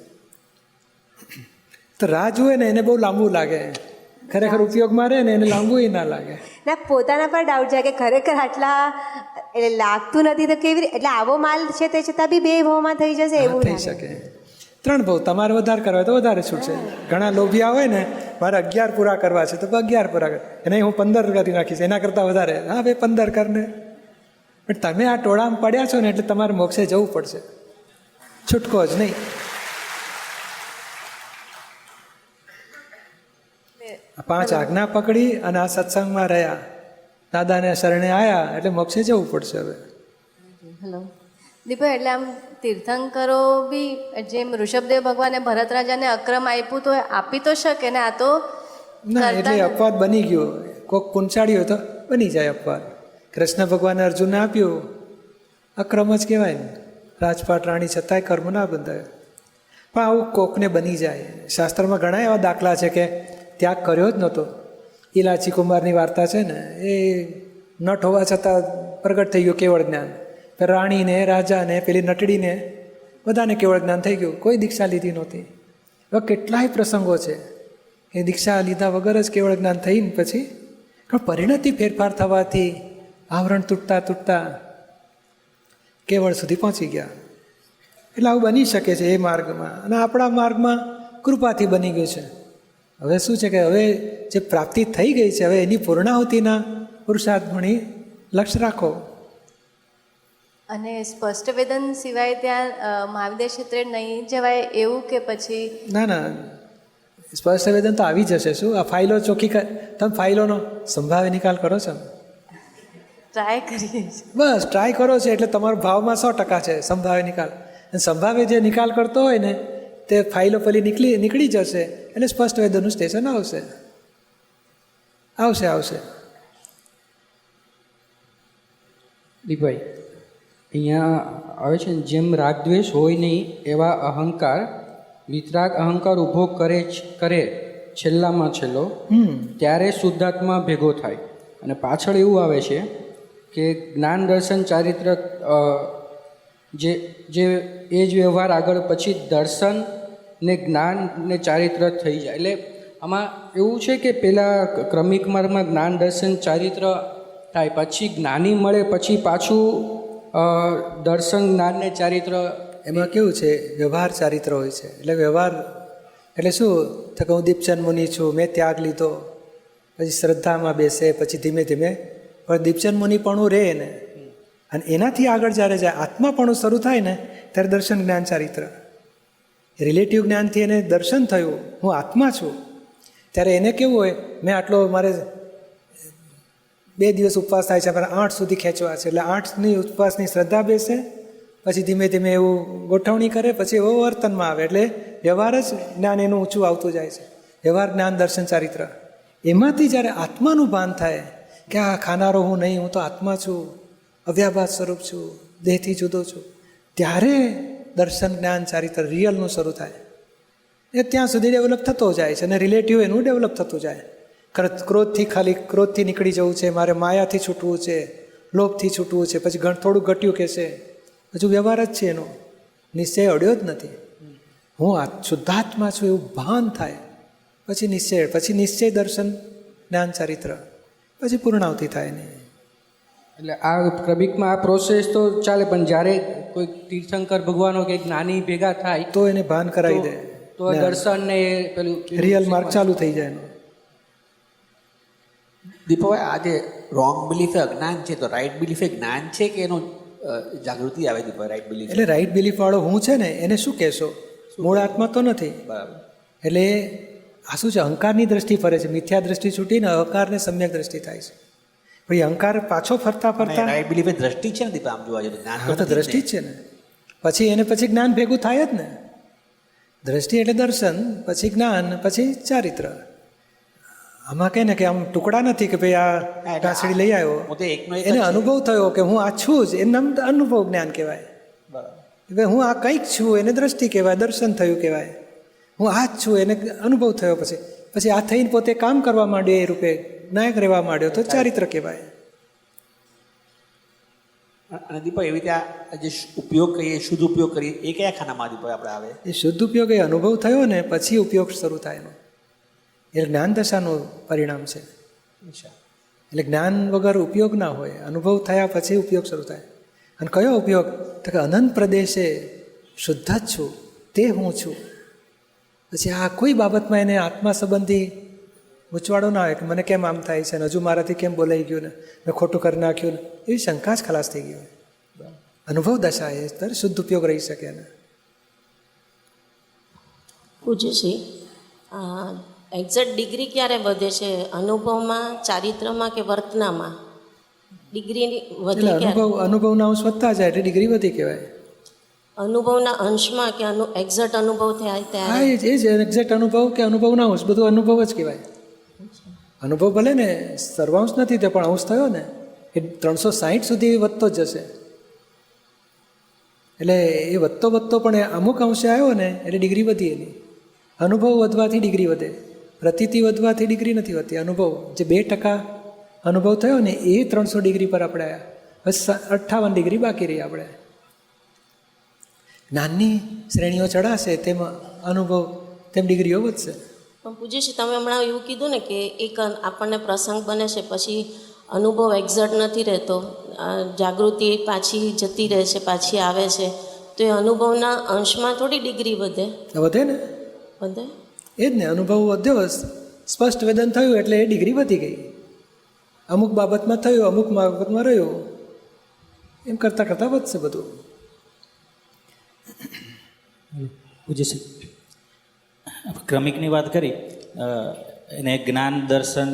તો રાહ જુએ ને એને બહુ લાંબુ લાગે, ખરેખર ઉપયોગમાં રહે ને એને લાંબુ ના લાગે.
ના, પોતાના પર ડાઉટ જાય કે ખરેખર આટલા એટલે લાગતું નથી તો કેવી રીતે, એટલે આવો માલ છે તે છતાં બી 2 ભાવમાં થઈ જશે એવું
થઈ શકે. 3 ભાવ તમારે વધારે કરવા હોય તો વધારે છૂટશે. ઘણા લોભિયા હોય ને, મારે 11 પૂરા કરવા છે તો 11 પૂરા કર, એને હું 15 કરી નાખીશ, એના કરતાં વધારે, હા ભાઈ 15 કરને. પણ તમે આ ટોળામાં પડ્યા છો ને એટલે તમારે મોક્ષે જવું પડશે, છૂટકો જ નહીં. આ 5 આજ્ઞા પકડી અને આ સત્સંગમાં રહ્યા, દાદાને શરણે આવ્યા એટલે મોક્ષે જવું પડશે હવે.
હેલો દીપા, એટલે આમ તીર્થંકરો બી જેમ ઋષભદેવ ભગવાને ભરતરાજાને અક્રમ આપ્યું તો આપી તો શકે ને, આ તો
ના, એટલે અપવાદ બની ગયો. કોક કુંચાડી હોય તો બની જાય અપવાદ. કૃષ્ણ ભગવાને અર્જુનને આપ્યું, અક્રમ જ કહેવાય ને, રાજપાટ રાણી છતાંય કર્મ ના બંધાય. પણ આવું કોકને બની જાય. શાસ્ત્રમાં ઘણા એવા દાખલા છે કે ત્યાગ કર્યો જ નહોતો. ઇલાચી કુમારની વાર્તા છે ને, એ નટ હોવા છતાં પ્રગટ થઈ ગયું કેવળ જ્ઞાન. રાણીને, રાજાને, પેલી નટડીને બધાને કેવળ જ્ઞાન થઈ ગયું, કોઈ દીક્ષા લીધી નહોતી. હવે કેટલાય પ્રસંગો છે એ દીક્ષા લીધા વગર જ કેવળ જ્ઞાન થઈને પછી પરિણતિ ફેરફાર થવાથી આવરણ તૂટતા તૂટતા કેવળ સુધી પહોંચી ગયા. એટલે આવું બની શકે છે એ માર્ગમાં. અને આપણા માર્ગમાં કૃપાથી બની ગયું છે. હવે શું છે કે હવે જે પ્રાપ્તિ થઈ ગઈ છે, હવે એની પૂર્ણાહુતિના પુરુષાર્થ ભણી લક્ષ્ય રાખો.
અને સ્પષ્ટ વેદન સિવાય ત્યાં મહાવિદ્ય ક્ષેત્રે નહીં જવાય એવું કે પછી?
ના ના, સ્પષ્ટ વેદન તો આવી જશે. શું આ ફાઇલો ચોખ્ખી તમે ફાઇલોનો સંભાવે નિકાલ કરો છો?
ટ્રાય કરીએ છીએ.
બસ ટ્રાય કરો છો એટલે તમારો ભાવમાં 100% છે સંભાવે નિકાલ. અને સંભાવે જે નિકાલ કરતો હોય ને તે ફાઇલો પેલી નીકળી જશે એટલે સ્પષ્ટ વેદનનું સ્ટેશન આવશે.
દીપભાઈ, અહીંયા આવે છે ને, જેમ રાગદ્વેષ હોય નહીં એવા અહંકાર, વિતરાગ અહંકાર ઊભો કરે છેલ્લામાં છેલ્લો, ત્યારે શુદ્ધાત્મા ભેગો થાય. અને પાછળ એવું આવે છે કે જ્ઞાન દર્શન ચારિત્ર જે એ જ વ્યવહાર આગળ પછી દર્શન ને જ્ઞાન ને ચારિત્ર થઈ જાય. એટલે આમાં એવું છે કે પેલા ક્રમિક માર્ગમાં જ્ઞાન દર્શન ચારિત્ર થાય, પછી જ્ઞાની મળે, પછી પાછું દર્શન જ્ઞાન ને ચારિત્ર.
એમાં કેવું છે, વ્યવહાર ચારિત્ર હોય છે. એટલે વ્યવહાર એટલે શું તો કે હું દીપચંદ મુનિ છું, મેં ત્યાગ લીધો, પછી શ્રદ્ધામાં બેસે, પછી ધીમે ધીમે પણ દીપચંદ મુનિ પણ રહે ને. અને એનાથી આગળ જ્યારે જાય આત્માપણું શરૂ થાય ને ત્યારે દર્શન જ્ઞાન ચારિત્ર. રિલેટિવ જ્ઞાનથી એને દર્શન થયું હું આત્મા છું, ત્યારે એને કેવું હોય મેં આટલો મારે 2 દિવસ ઉપવાસ થાય છે, મારે 8 સુધી ખેંચવા છે, એટલે 8ની ઉપવાસની શ્રદ્ધા બેસે, પછી ધીમે ધીમે એવું ગોઠવણી કરે, પછી એવો વર્તનમાં આવે, એટલે વ્યવહાર જ જ્ઞાન એનું ઊંચું આવતું જાય છે. વ્યવહાર જ્ઞાન દર્શન ચારિત્ર એમાંથી જ્યારે આત્માનું ભાન થાય કે આ ખાનારો હું નહીં, હું તો આત્મા છું, અવ્યાભાસ સ્વરૂપ છું, દેહથી જુદો છું, ત્યારે દર્શન જ્ઞાન ચારિત્ર રિયલનું શરૂ થાય. એ ત્યાં સુધી ડેવલપ થતો જાય છે અને રિલેટિવ એનું ડેવલપ થતું જાય. ક્રોધથી નીકળી જવું છે, મારે માયાથી છૂટવું છે, લોભથી છૂટવું છે, પછી થોડું ઘટ્યું કહેશે, હજુ વ્યવહાર જ છે એનો, નિશ્ચય અડ્યો જ નથી. હું શુદ્ધાત્મા છું એવું ભાન થાય, પછી નિશ્ચય દર્શન જ્ઞાન ચારિત્ર, પછી પૂર્ણાવતી થાય નહીં.
એટલે આ ક્રમિકમાં આ પ્રોસેસ તો ચાલે, પણ જ્યારે કોઈ તીર્થંકર ભગવાનો કે જ્ઞાની ભેગા થાય
તો એને ભાન કરાવી દે,
તો દર્શન ને પેલું
રિયલ માર્ગ ચાલુ થઈ જાય એનો.
દીપકભાઈ, આ જે રોંગ બિલીફ એ અજ્ઞાન છે, તો રાઈટ બિલીફ એ જ્ઞાન છે કે એનું જાગૃતિ આવે? દીપકભાઈ, રાઈટ બિલીફ
એટલે રાઈટ બિલીફ વાળો હું છે ને એને શું કહેશો? મૂળ આત્મા તો નથી.
બરાબર.
એટલે આ શું છે, અહંકારની દ્રષ્ટિ ફરે છે, મિથ્યા દ્રષ્ટિ છૂટીને અહંકારને સમ્યક દ્રષ્ટિ થાય છે. પછી અહંકાર પાછો ફરતા
રાઈટ બિલીફ એ દ્રષ્ટિ છે ને દીપક, આમ જોવા જઈએ જ્ઞાન
તો દ્રષ્ટિ જ છે ને. પછી જ્ઞાન ભેગું થાય જ ને. દ્રષ્ટિ એટલે દર્શન, પછી જ્ઞાન, પછી ચારિત્ર. આમાં કહે ને કે આમ ટુકડા નથી કે ભાઈ આ ટાંસડી લઈ આવ્યો, એને અનુભવ થયો કે હું આ છું જ, એનું નામ અનુભવ જ્ઞાન કહેવાય. ભાઈ હું આ કંઈક છું એને દ્રષ્ટિ કહેવાય, દર્શન થયું કહેવાય. હું આ જ છું એને અનુભવ થયો, પછી આ થઈને પોતે કામ કરવા માંડ્યો, એ રૂપે નાયક રહેવા માંડ્યો, તો ચારિત્ર કહેવાય.
અને દીપક એવી રીતે આ જે ઉપયોગ કરીએ, શુદ્ધ ઉપયોગ કરીએ, એ કયા ખાનામાં દીપક આપણે આવે?
એ શુદ્ધ ઉપયોગ એ અનુભવ થયો ને પછી ઉપયોગ શરૂ થાય એનો, એ જ્ઞાન દશાનું પરિણામ છે. એટલે જ્ઞાન વગર ઉપયોગ ના હોય, અનુભવ થયા પછી ઉપયોગ શરૂ થાય. અને કયો ઉપયોગ? તો કે અનંત પ્રદેશે શુદ્ધ જ છું, તે હું છું. પછી આ કોઈ બાબતમાં એને આત્મા સંબંધી ગૂંચવાડો ના આવે કે મને કેમ આમ થાય છે ને હજુ મારાથી કેમ બોલાઈ ગયું ને મેં ખોટું કરી નાખ્યું ને, એવી શંકા જ ખલાસ થઈ ગઈ હોય. અનુભવ દશા એ ત્યારે શુદ્ધ ઉપયોગ રહી શકે ને.
પૂછ્યું એક્ઝેક્ટ ડિગ્રી ક્યારે વધે છે? અનુભવમાં, ચારિત્રમાં કે વર્તનામાં? ડિગ્રી વધે
અનુભવના અંશ વધતા જાય એટલે ડિગ્રી વધી કહેવાય.
અનુભવના અંશમાં કે એક્ઝેક્ટ અનુભવ થાય ત્યારે?
હા, એ જ એક્ઝેક્ટ અનુભવ કે અનુભવના અંશ, બધું અનુભવ જ કહેવાય. અનુભવ ભલે ને સર્વાંશ નથી તે પણ અંશ થયો ને, એ 360 સુધી વધતો જ જશે. એટલે એ વધતો પણ અમુક અંશે આવ્યો ને એટલે ડિગ્રી વધી એની. અનુભવ વધવાથી ડિગ્રી વધે, પ્રતીતિ વધવાથી ડિગ્રી નથી વધતી. અનુભવ જે 2% અનુભવ થયો ને એ 300 ડિગ્રી પર આપણે આવ્યા, બસ 58 ડિગ્રી બાકી રહી આપણે. જ્ઞાનની શ્રેણીઓ ચડાશે તેમ અનુભવ તેમ ડિગ્રીઓ વધશે.
પણ પૂછ્યું તમે હમણાં એવું કીધું ને કે એક આપણને પ્રસંગ બને છે પછી અનુભવ એક્ઝેક્ટ નથી રહેતો, જાગૃતિ પાછી જતી રહે છે, પાછી આવે છે, તો એ અનુભવના અંશમાં થોડી ડિગ્રી વધે?
વધે ને,
વધે
એ જ ને. અનુભવ વધ્યો, સ્પષ્ટ વેદન થયું એટલે એ ડિગ્રી વધી ગઈ. અમુક બાબતમાં થયું, અમુક બાબતમાં રહ્યું, એમ કરતાં કરતાં વધશે બધું.
પૂછે છે ક્રમિકની વાત કરી, એને જ્ઞાન દર્શન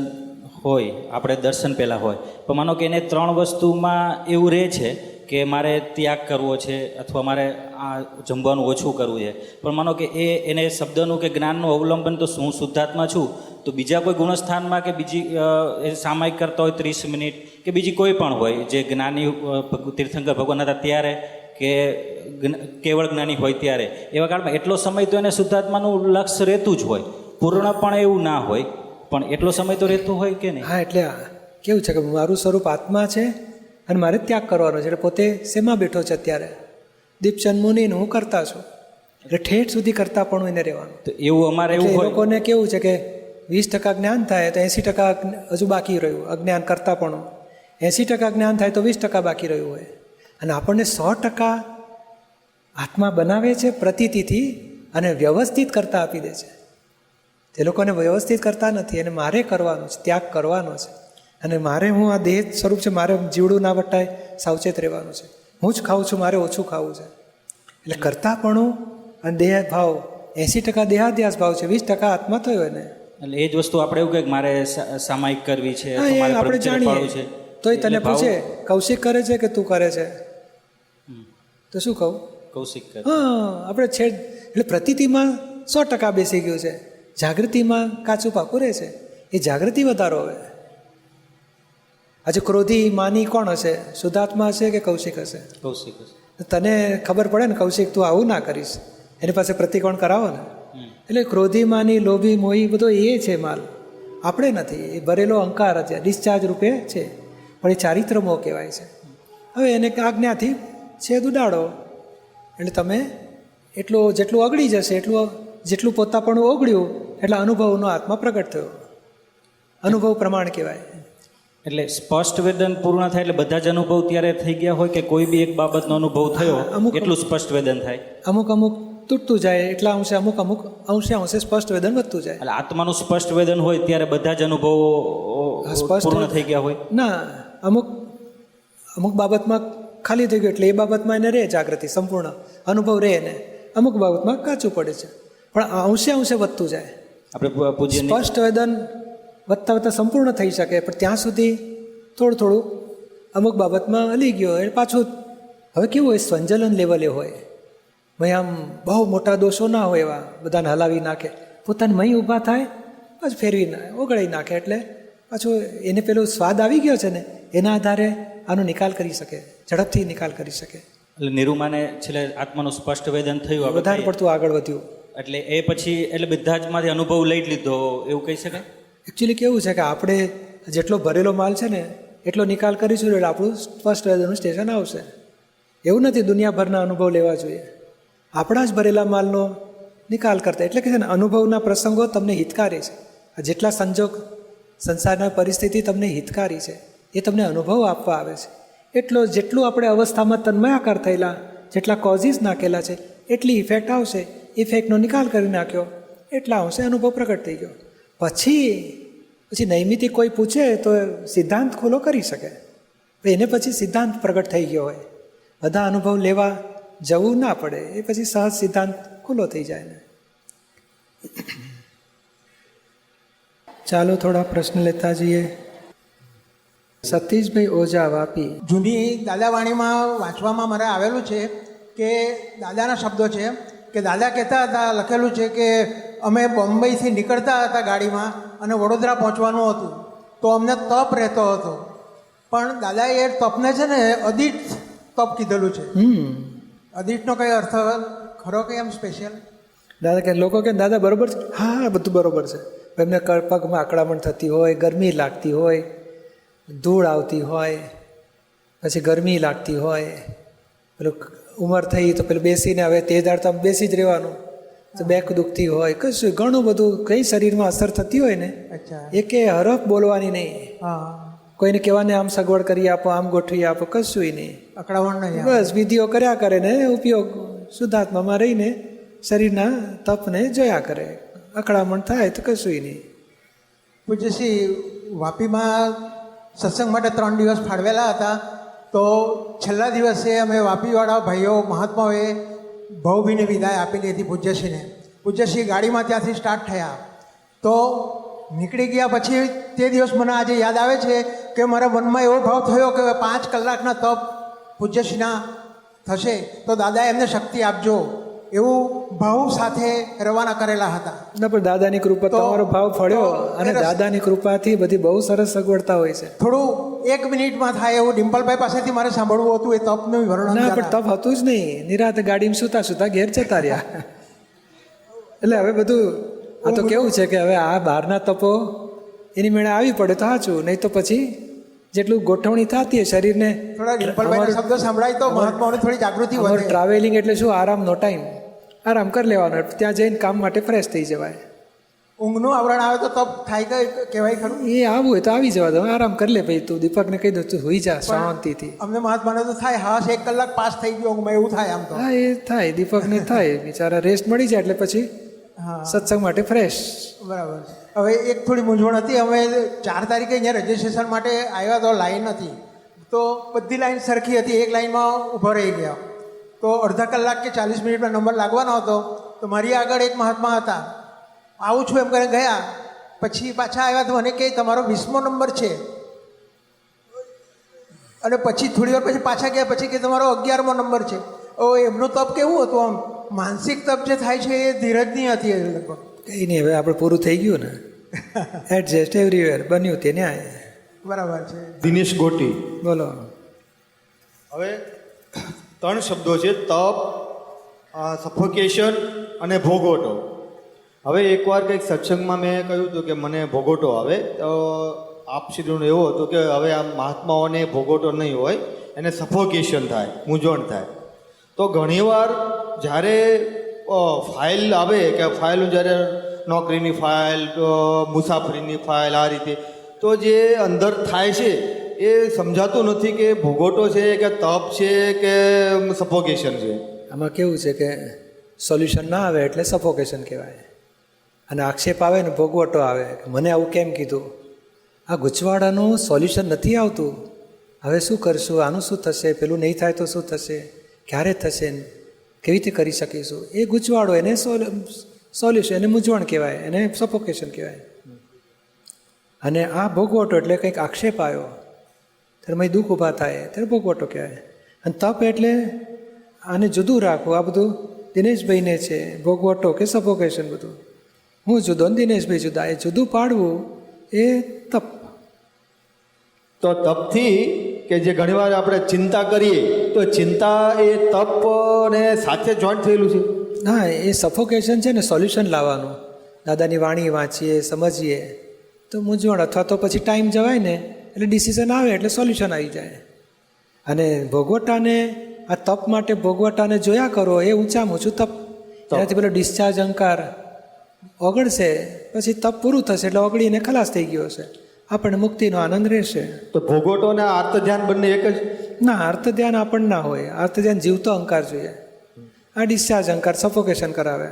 હોય, આપણે દર્શન પહેલાં હોય, પણ માનો કે એને 3 વસ્તુમાં એવું રહે છે કે મારે ત્યાગ કરવો છે અથવા મારે આ જમવાનું ઓછું કરવું છે, પણ માનો કે એને શબ્દનું કે જ્ઞાનનું અવલંબન તો હું શુદ્ધાત્મા છું, તો બીજા કોઈ ગુણસ્થાનમાં કે બીજી એ સામાયિક કરતા હોય 30 મિનિટ કે બીજી કોઈ પણ હોય જે જ્ઞાની તીર્થંકર ભગવાન હતા ત્યારે કે કેવળ જ્ઞાની હોય ત્યારે, એવા કાળમાં એટલો સમય તો એને શુદ્ધાત્માનું લક્ષ્ય રહેતું જ હોય, પૂર્ણ પણ એવું ના હોય પણ એટલો સમય તો રહેતું હોય કે નહીં?
હા, એટલે કેવું છે કે મારું સ્વરૂપ આત્મા છે અને મારે ત્યાગ કરવાનો છે, એટલે પોતે શેમાં બેઠો છે અત્યારે? દીપચંદ મુનિને હું કરતા છું, એટલે ઠેઠ સુધી કરતા પણ એને રહેવાનું.
તો એવું અમારે એવું હોય,
લોકોને કેવું છે કે 20% જ્ઞાન થાય તો 80% હજુ બાકી રહ્યું અજ્ઞાન કરતા પણ, 80% જ્ઞાન થાય તો 20% બાકી રહ્યું હોય. અને આપણને 100% આત્મા બનાવે છે પ્રતીતિથી અને વ્યવસ્થિત કરતા આપી દે છે. તે લોકોને વ્યવસ્થિત કરતા નથી, અને મારે કરવાનો છે, ત્યાગ કરવાનો છે. અને મારે હું આ દેહ સ્વરૂપ છે, મારે જીવડું ના વટાય, સાવચેત રહેવાનું છે. હું જ ખાઉં છું, મારે ઓછું ખાવું છે. એટલે કરતાપણું અને દેહ ભાવ 80% દેહાધ્યાસ ભાવ છે, 20% આત્મા થયો એને.
એટલે એ જ વસ્તુ આપણે એવું કહે કે મારે સામાયિક કરવી છે,
હા, એ
મારે
આપણે
બ્રહ્મચર્ય પાળવું છે.
જાણીએ. તોય તને
એટલે ભાવ-
પૂછે કૌશિક કરે છે કે તું કરે છે, તો શું કહું?
કૌશિક કરે.
હા, આપણે છેડ એટલે પ્રતીતિમાં 100% બેસી ગયું છે, જાગૃતિમાં કાચું પાકું રહે છે. એ જાગૃતિ વધારો હવે. આજે ક્રોધી માની કોણ હશે? શુદ્ધાત્મા હશે કે કૌશિક હશે?
કૌશિક હશે.
તને ખબર પડે ને કૌશિક તું આવું ના કરીશ, એની પાસે પ્રતિકોણ કરાવો ને. એટલે ક્રોધી માની, લોભી, મોહી બધો એ છે માલ, આપણે નથી. એ ભરેલો અહંકાર છે, ડિસ્ચાર્જ રૂપે છે, પણ એ ચારિત્ર મોહ કહેવાય છે. હવે એને આજ્ઞાથી છેદ ઉડાડો એટલે તમે જેટલું ઓગળી જશે એટલું, જેટલું પોતાપણું ઓગળ્યું એટલે અનુભવનો આત્મા પ્રગટ થયો. અનુભવ પ્રમાણ કહેવાય.
એટલે સ્પષ્ટ વેદન પૂર્ણ થાય એટલે બધા જ અનુભવ ત્યારે થઈ ગયા હોય કે કોઈ બી એક બાબતનો અનુભવ થયો એટલું સ્પષ્ટ વેદન થાય?
અમુક તૂટતું જાય એટલા અંશે, અમુક અંશે સ્પષ્ટ વેદન વધતું જાય.
એટલે આત્માનું સ્પષ્ટ વેદન હોય ત્યારે બધા જ અનુભવો પૂર્ણ થઈ ગયા હોય?
ના, અમુક બાબતમાં ખાલી થઈ ગયું એટલે એ બાબતમાં એને રહે જાગૃતિ, સંપૂર્ણ અનુભવ રહે એને. અમુક બાબતમાં કાચું પડે છે, પણ અંશે વધતું જાય.
આપણે પૂજ્ય
સ્પષ્ટ વેદન વધતા સંપૂર્ણ થઈ શકે, પણ ત્યાં સુધી થોડું અમુક બાબતમાં હલી ગયો એટલે પાછું. હવે કેવું હોય, સંજલન લેવલે હોય. ભાઈ આમ બહુ મોટા દોષો ના હોય એવા, બધાને હલાવી નાખે, પોતાને મહી ઊભા થાય પછી ફેરવી ઓગળી નાખે, એટલે પાછું એને પેલો સ્વાદ આવી ગયો છે ને, એના આધારે આનો નિકાલ કરી શકે, ઝડપથી નિકાલ કરી શકે.
એટલે નિરૂમાને છેલ્લે આત્માનું સ્પષ્ટ વેદન થયું,
વધારે પડતું આગળ વધ્યું
એટલે એ પછી એટલે બધા જ માંથી અનુભવ લઈ લીધો એવું કહી શકાય?
એકચ્યુઅલી કેવું છે કે આપણે જેટલો ભરેલો માલ છે ને એટલો નિકાલ કરીશું એટલે આપણું સ્પષ્ટ વેદનનું સ્ટેશન આવશે. એવું નથી દુનિયાભરના અનુભવ લેવા જોઈએ, આપણા જ ભરેલા માલનો નિકાલ કરતા. એટલે કે છે ને, અનુભવના પ્રસંગો તમને હિતકારી છે. જેટલા સંજોગ, સંસારના પરિસ્થિતિ તમને હિતકારી છે, એ તમને અનુભવ આપવા આવે છે. જેટલું આપણે અવસ્થામાં તન્મયાકાર થયેલા, જેટલા કોઝિસ નાખેલા છે એટલી ઇફેક્ટ આવશે. ઇફેક્ટનો નિકાલ કરી નાખ્યો એટલા આવશે, અનુભવ પ્રગટ થઈ ગયો. પછી નૈમિતિક કોઈ પૂછે તો સિદ્ધાંત ખુલ્લો કરી શકે, એને પછી સિદ્ધાંત પ્રગટ થઈ ગયો હોય. બધા અનુભવ લેવા જવું ના પડે, એ પછી સહજ સિદ્ધાંત ખુલ્લો થઈ જાય ને. ચાલો થોડા પ્રશ્ન લેતા જઈએ. સતીશભાઈ ઓઝા, વાપી.
જૂની દાદાવાણીમાં વાંચવામાં મારે આવેલું છે કે દાદાના શબ્દો છે કે દાદા કહેતા હતા, લખેલું છે કે અમે બોમ્બેથી નીકળતા હતા ગાડીમાં અને વડોદરા પહોંચવાનું હતું તો અમને તપ રહેતો હતો, પણ દાદાએ એ તપને છે ને અદિત તપ કીધેલું છે. અદિતનો કઈ અર્થ ખરો કે એમ સ્પેશિયલ?
દાદા કે લોકો કે દાદા બરોબર છે. હા, બધું બરોબર છે. એમને પગમાં આકડામણ થતી હોય, ગરમી લાગતી હોય, ધૂળ આવતી હોય, પછી ગરમી લાગતી હોય, પેલું ઉંમર થઈ તો પેલું બેસીને હવે તે દાડ તો બેસી જ રહેવાનું, તો બેક દુખતી હોય, કશું ઘણું બધું કંઈ શરીરમાં અસર થતી હોય ને, એકે હરફ બોલવાની નહીં. કોઈને કહેવાને આમ સગવડ કરી આપો, આમ ગોઠવી આપો, કશું નહીં.
અકળામણ નહીં,
બસ વિધિઓ કર્યા કરે ને ઉપયોગ શુદ્ધાત્મામાં રહીને શરીરના તપને જોયા કરે. અકળામણ થાય તો કશું નહીં.
પૂજ્યશ્રી વાપીમાં સત્સંગ માટે 3 દિવસ ફાળવેલા હતા, તો છેલ્લા દિવસે અમે વાપીવાળા ભાઈઓ મહાત્માઓએ ભાવભીને વિદાય આપેલી હતી પૂજ્યશ્રીને. પૂજ્યશ્રી ગાડીમાં ત્યાંથી સ્ટાર્ટ થયા, તો નીકળી ગયા પછી તે દિવસ મને આજે યાદ આવે છે કે મારા મનમાં એવો ભાવ થયો કે 5 કલાકના તપ પૂજ્યશ્રીના થશે તો દાદા એમને શક્તિ આપજો, એવું ભાવ સાથે રવાના કરેલા હતા.
ના, પણ દાદાની કૃપા, તમારો ભાવ ફળ્યો અને દાદાની કૃપાથી બધી બહુ સરસ સગવડતા હોય છે.
થોડું 1 મિનિટમાં થાય એવું ડિમ્પલભાઈ પાસેથી મારે સાંભળવું હતું એ તપનું વર્ણન.
ના, પણ તપ હતું જ નહીં, નિરાતે ગાડીમાં સુતા ઘેર જતા રહ્યા. એટલે હવે બધું આ તો કેવું છે કે હવે આ બહારના તપો એની મેળે આવી પડે તો સાચું, નહીં તો પછી જેટલું ગોઠવણી થતી હોય શરીરને.
થોડા ડિમ્પલભાઈના શબ્દો સંભળાય તો મહાત્માઓને થોડી જાગૃતિ વધે.
ટ્રાવેલિંગ એટલે શું, આરામનો ટાઈમ, આરામ કરી લેવાનો, ત્યાં જઈને કામ માટે ફ્રેશ થઈ જવાય.
ઊંઘનું આવરણ આવે તો તપ થાય કે કહેવાય ખરું?
એ આવવું હોય તો આવી જવા દો, આરામ કરી લે ભાઈ. તું દીપકને કહી દઉં તું હોઈ જા શાંતિથી.
અમને મહાત્માને તો થાય, હા 1 કલાક પાસ થઈ ગયો ઊંઘમાં, એવું થાય આમ તો.
હા, એ થાય, દીપકને થાય, બિચારા રેસ્ટ મળી જાય એટલે પછી સત્સંગ માટે ફ્રેશ.
બરાબર. હવે એક થોડી મૂંઝવણ હતી. અમે 4 તારીખે અહીંયા રજિસ્ટ્રેશન માટે આવ્યા તો લાઈન હતી, તો બધી લાઈન સરખી હતી, એક લાઈનમાં ઊભા રહી ગયા. તો અડધા કલાક કે 40 મિનિટમાં નંબર લાગવાનો હતો, તો મારી આગળ એક મહાત્મા હતા, આવું છું એમ કરીને ગયા. પછી પાછા આવ્યા તો મને કહે તમારો 20મો નંબર છે, અને પછી થોડી વાર પછી પાછા ગયા, પછી કે તમારો 11મો નંબર છે. એમનું તપ કેવું હતું, આમ માનસિક તપ જે થાય છે એ ધીરજની હતી લગભગ.
કંઈ નહીં, હવે આપણે પૂરું થઈ ગયું ને. એડજસ્ટ એવરીવેર, બન્યું તે ન્યાય.
બરાબર છે.
દિનેશ ગોટી,
બોલો.
હવે 3 શબ્દો છે: તપ, સફોકેશન અને ભોગવટો. હવે એકવાર કંઈક સત્સંગમાં મેં કહ્યું હતું કે મને ભોગવટો આવે, તો આપશ્રીનું એવું હતું કે હવે આ મહાત્માઓને ભોગવટો નહીં હોય, એને સફોકેશન થાય, મૂંઝવણ થાય. તો ઘણીવાર જ્યારે ફાઇલ આવે કે ફાઇલ જ્યારે નોકરીની ફાઇલ, મુસાફરીની ફાઇલ, આ રીતે તો જે અંદર થાય છે એ સમજાતું નથી કે ભોગવટો છે કે તપ છે કે સફોકેશન છે.
આમાં કેવું છે કે સોલ્યુશન ના આવે એટલે સફોકેશન કહેવાય, અને આક્ષેપ આવે ને ભોગવટો આવે કે મને આવું કેમ કીધું. આ ગૂંચવાડાનું સોલ્યુશન નથી આવતું. હવે શું કરશું, આનું શું થશે, પેલું નહીં થાય તો શું થશે, ક્યારે થશે, કેવી રીતે કરી શકીશું, એ ગૂંચવાડો, એને સોલ્યુશન, એને મૂંઝવણ કહેવાય, એને સફોકેશન કહેવાય. અને આ ભોગવટો એટલે કંઈક આક્ષેપ આવ્યો ત્યારે મેં દુઃખ ઊભા થાય ત્યારે ભોગવટો કહેવાય. અને તપ એટલે આને જુદું રાખવું. આ બધું દિનેશભાઈને છે, ભોગવટો કે સફોકેશન બધું. હું જુદો ને દિનેશભાઈ જુદા, એ જુદું પાડવું એ તપ.
તો તપથી કે જે ઘણીવાર આપણે ચિંતા કરીએ તો ચિંતા એ તપને સાથે જોઈન્ટ થયેલું છે.
હા, એ સફોકેશન છે ને સોલ્યુશન લાવવાનું. દાદાની વાણી વાંચીએ, સમજીએ તો મૂંઝવણ, અથવા તો પછી ટાઈમ જવાય ને એટલે ડિસિઝન આવે એટલે સોલ્યુશન આવી જાય. અને ભોગવટાને, આ તપ માટે ભોગવટાને જોયા કરો, એ ઊંચામાં ઊંચું તપ. એનાથી પેલો ડિસ્ચાર્જ અહંકાર ઓગળશે, પછી તપ પૂરું થશે એટલે ઓગળીને ખલાસ થઈ ગયો હશે, આપણને મુક્તિનો આનંદ રહેશે.
તો ભોગવટો અને આર્ત ધ્યાન બંને એક જ?
ના, અર્થ ધ્યાન આપણને ના હોય. અર્થ ધ્યાન જીવતો અહંકાર જોઈએ. આ ડિસ્ચાર્જ અહંકાર સફોકેશન કરાવે.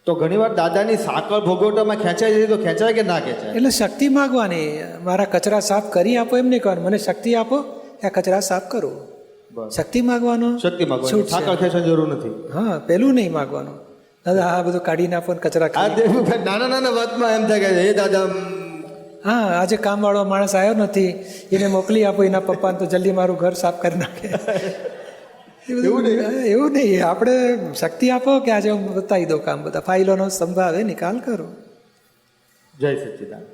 તો ઘણીવાર દાદાની સાકળ ભોગવટામાં ખેંચાઈ જાય તો ખેંચાય કે ના ખેંચાય?
એટલે શક્તિ માગવાની, મારા કચરા સાફ કરી આપો એમ નહીં કહેવાનું, મને શક્તિ આપો કે આ કચરા સાફ કરું. શક્તિ માગવાનો,
શક્તિ માગવાની, સાકળ ખેંચવાની જરૂર નથી.
હા, પેલું નહીં માગવાનું, દાદા આ બધું કાઢી નાખો ને કચરા.
નાના નાના વાતમાં એમ થાય કે હે દાદા,
હા આજે કામવાળો માણસ આવ્યો નથી, એને મોકલી આપો એના પપ્પાને તો જલ્દી મારું ઘર સાફ કરી નાખે. એવું નહીં, આપણે શક્તિ આપો કે આજે હું બતાવી દઉં કામ, બધા ફાઇલોનો સંભાવે નિકાલ કરો.
જય સચ્ચિદાનંદ.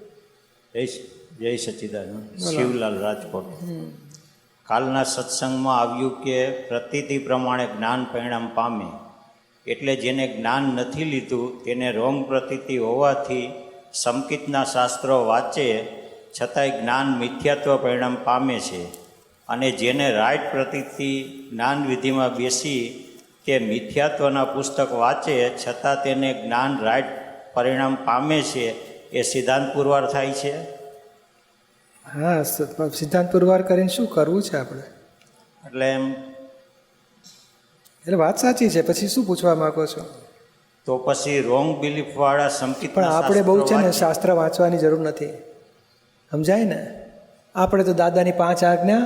જય સચ્ચિદાનંદ. શિવલાલ, રાજકોટ. કાલના સત્સંગમાં આવ્યું કે પ્રતીતિ પ્રમાણે જ્ઞાન પરિણામ પામે, એટલે જેને જ્ઞાન નથી લીધું તેને રોંગ પ્રતીતિ હોવાથી સંકિતના શાસ્ત્રો વાંચે છતાંય જ્ઞાન મિથ્યાત્વ પરિણામ પામે છે, અને જેને રાઈટ પ્રતીતિ જ્ઞાન વિધિમાં બેસી તે મિથ્યાત્વના પુસ્તક વાંચે છતાં તેને જ્ઞાન રાઈટ પરિણામ પામે છે, એ સિદ્ધાંત પુરવાર થાય છે.
હા, સિદ્ધાંત પુરવાર કરીને શું કરવું છે આપણે?
એટલે એમ,
એટલે વાત સાચી છે, પછી શું પૂછવા માંગો છો?
તો પછી રોંગ બિલીફ વાળા સંકિત.
પણ આપણે બહુ છે ને શાસ્ત્ર વાંચવાની જરૂર નથી, સમજાય ને? આપણે તો દાદાની 5 આજ્ઞા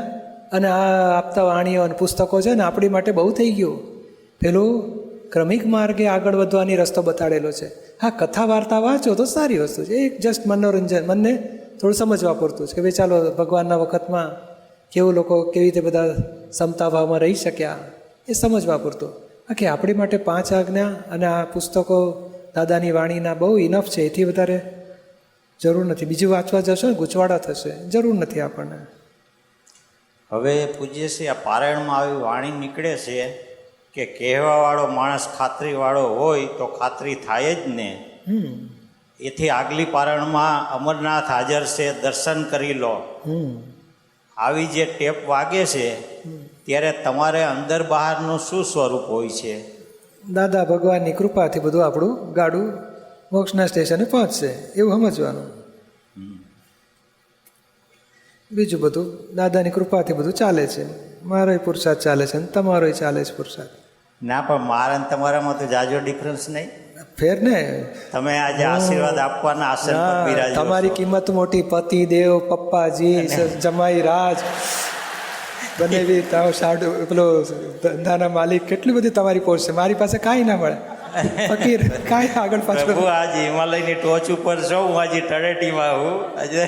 અને આ આપતા વાણીઓ અને પુસ્તકો છે ને આપણી માટે બહુ થઈ ગયું. પેલું ક્રમિક માર્ગે આગળ વધવાની રસ્તો બતાડેલો છે. હા, કથા વાર્તા વાંચો તો સારી વસ્તુ છે, એક જસ્ટ મનોરંજન, મનને થોડું સમજવા પૂરતું છે કે ભાઈ ચાલો ભગવાનના વખતમાં કેવું લોકો કેવી રીતે બધા સમતા ભાવમાં રહી શક્યા, એ સમજવા પૂરતું. બાકી આપણી માટે 5 આજ્ઞા અને આ પુસ્તકો દાદાની વાણીના બહુ ઇનફ છે, એથી વધારે જરૂર નથી. બીજું વાંચવા જશો ને ગૂંચવાડા થશે, જરૂર નથી આપણને.
હવે પૂજ્ય છે, આ પારાયણમાં આવી વાણી નીકળે છે કે કહેવાવાળો માણસ ખાતરીવાળો હોય તો ખાતરી થાય જ ને. એથી આગલી પારાયણમાં અમરનાથ હાજર છે, દર્શન કરી લો. આવી જે ટેપ વાગે છે ત્યારે તમારે અંદર બહારનું શું સ્વરૂપ હોય છે?
દાદા ભગવાનની કૃપાથી બધું આપણું ગાડું મોક્ષના સ્ટેશને પહોંચશે એવું સમજવાનું. બીજું બધું દાદાની કૃપાથી બધું ચાલે છે. મારોય પુરુષાર્થ ચાલે છે અને તમારોય ચાલે છે પુરુષાર્થ.
ના, પણ મારા ને તમારામાં તો જાજો ડિફરન્સ નહીં.
ફેર ને
તમે આજે આશીર્વાદ આપવાના આસન પર બિરાજો છો.
તમારી કિંમત મોટી, પતિ દેવ, પપ્પાજી, જમાઈ રાજ બનેવી, પેલો ધંધાના માલિક, કેટલી બધી તમારી પોસ્ટ છે. મારી પાસે કાંઈ ના મળે, ફકીર, કાંઈ આગળ પાછળ.
પ્રભુ આજે હિમાલયની ટોચ ઉપર છો, હું આજે તળેટીમાં હું આજે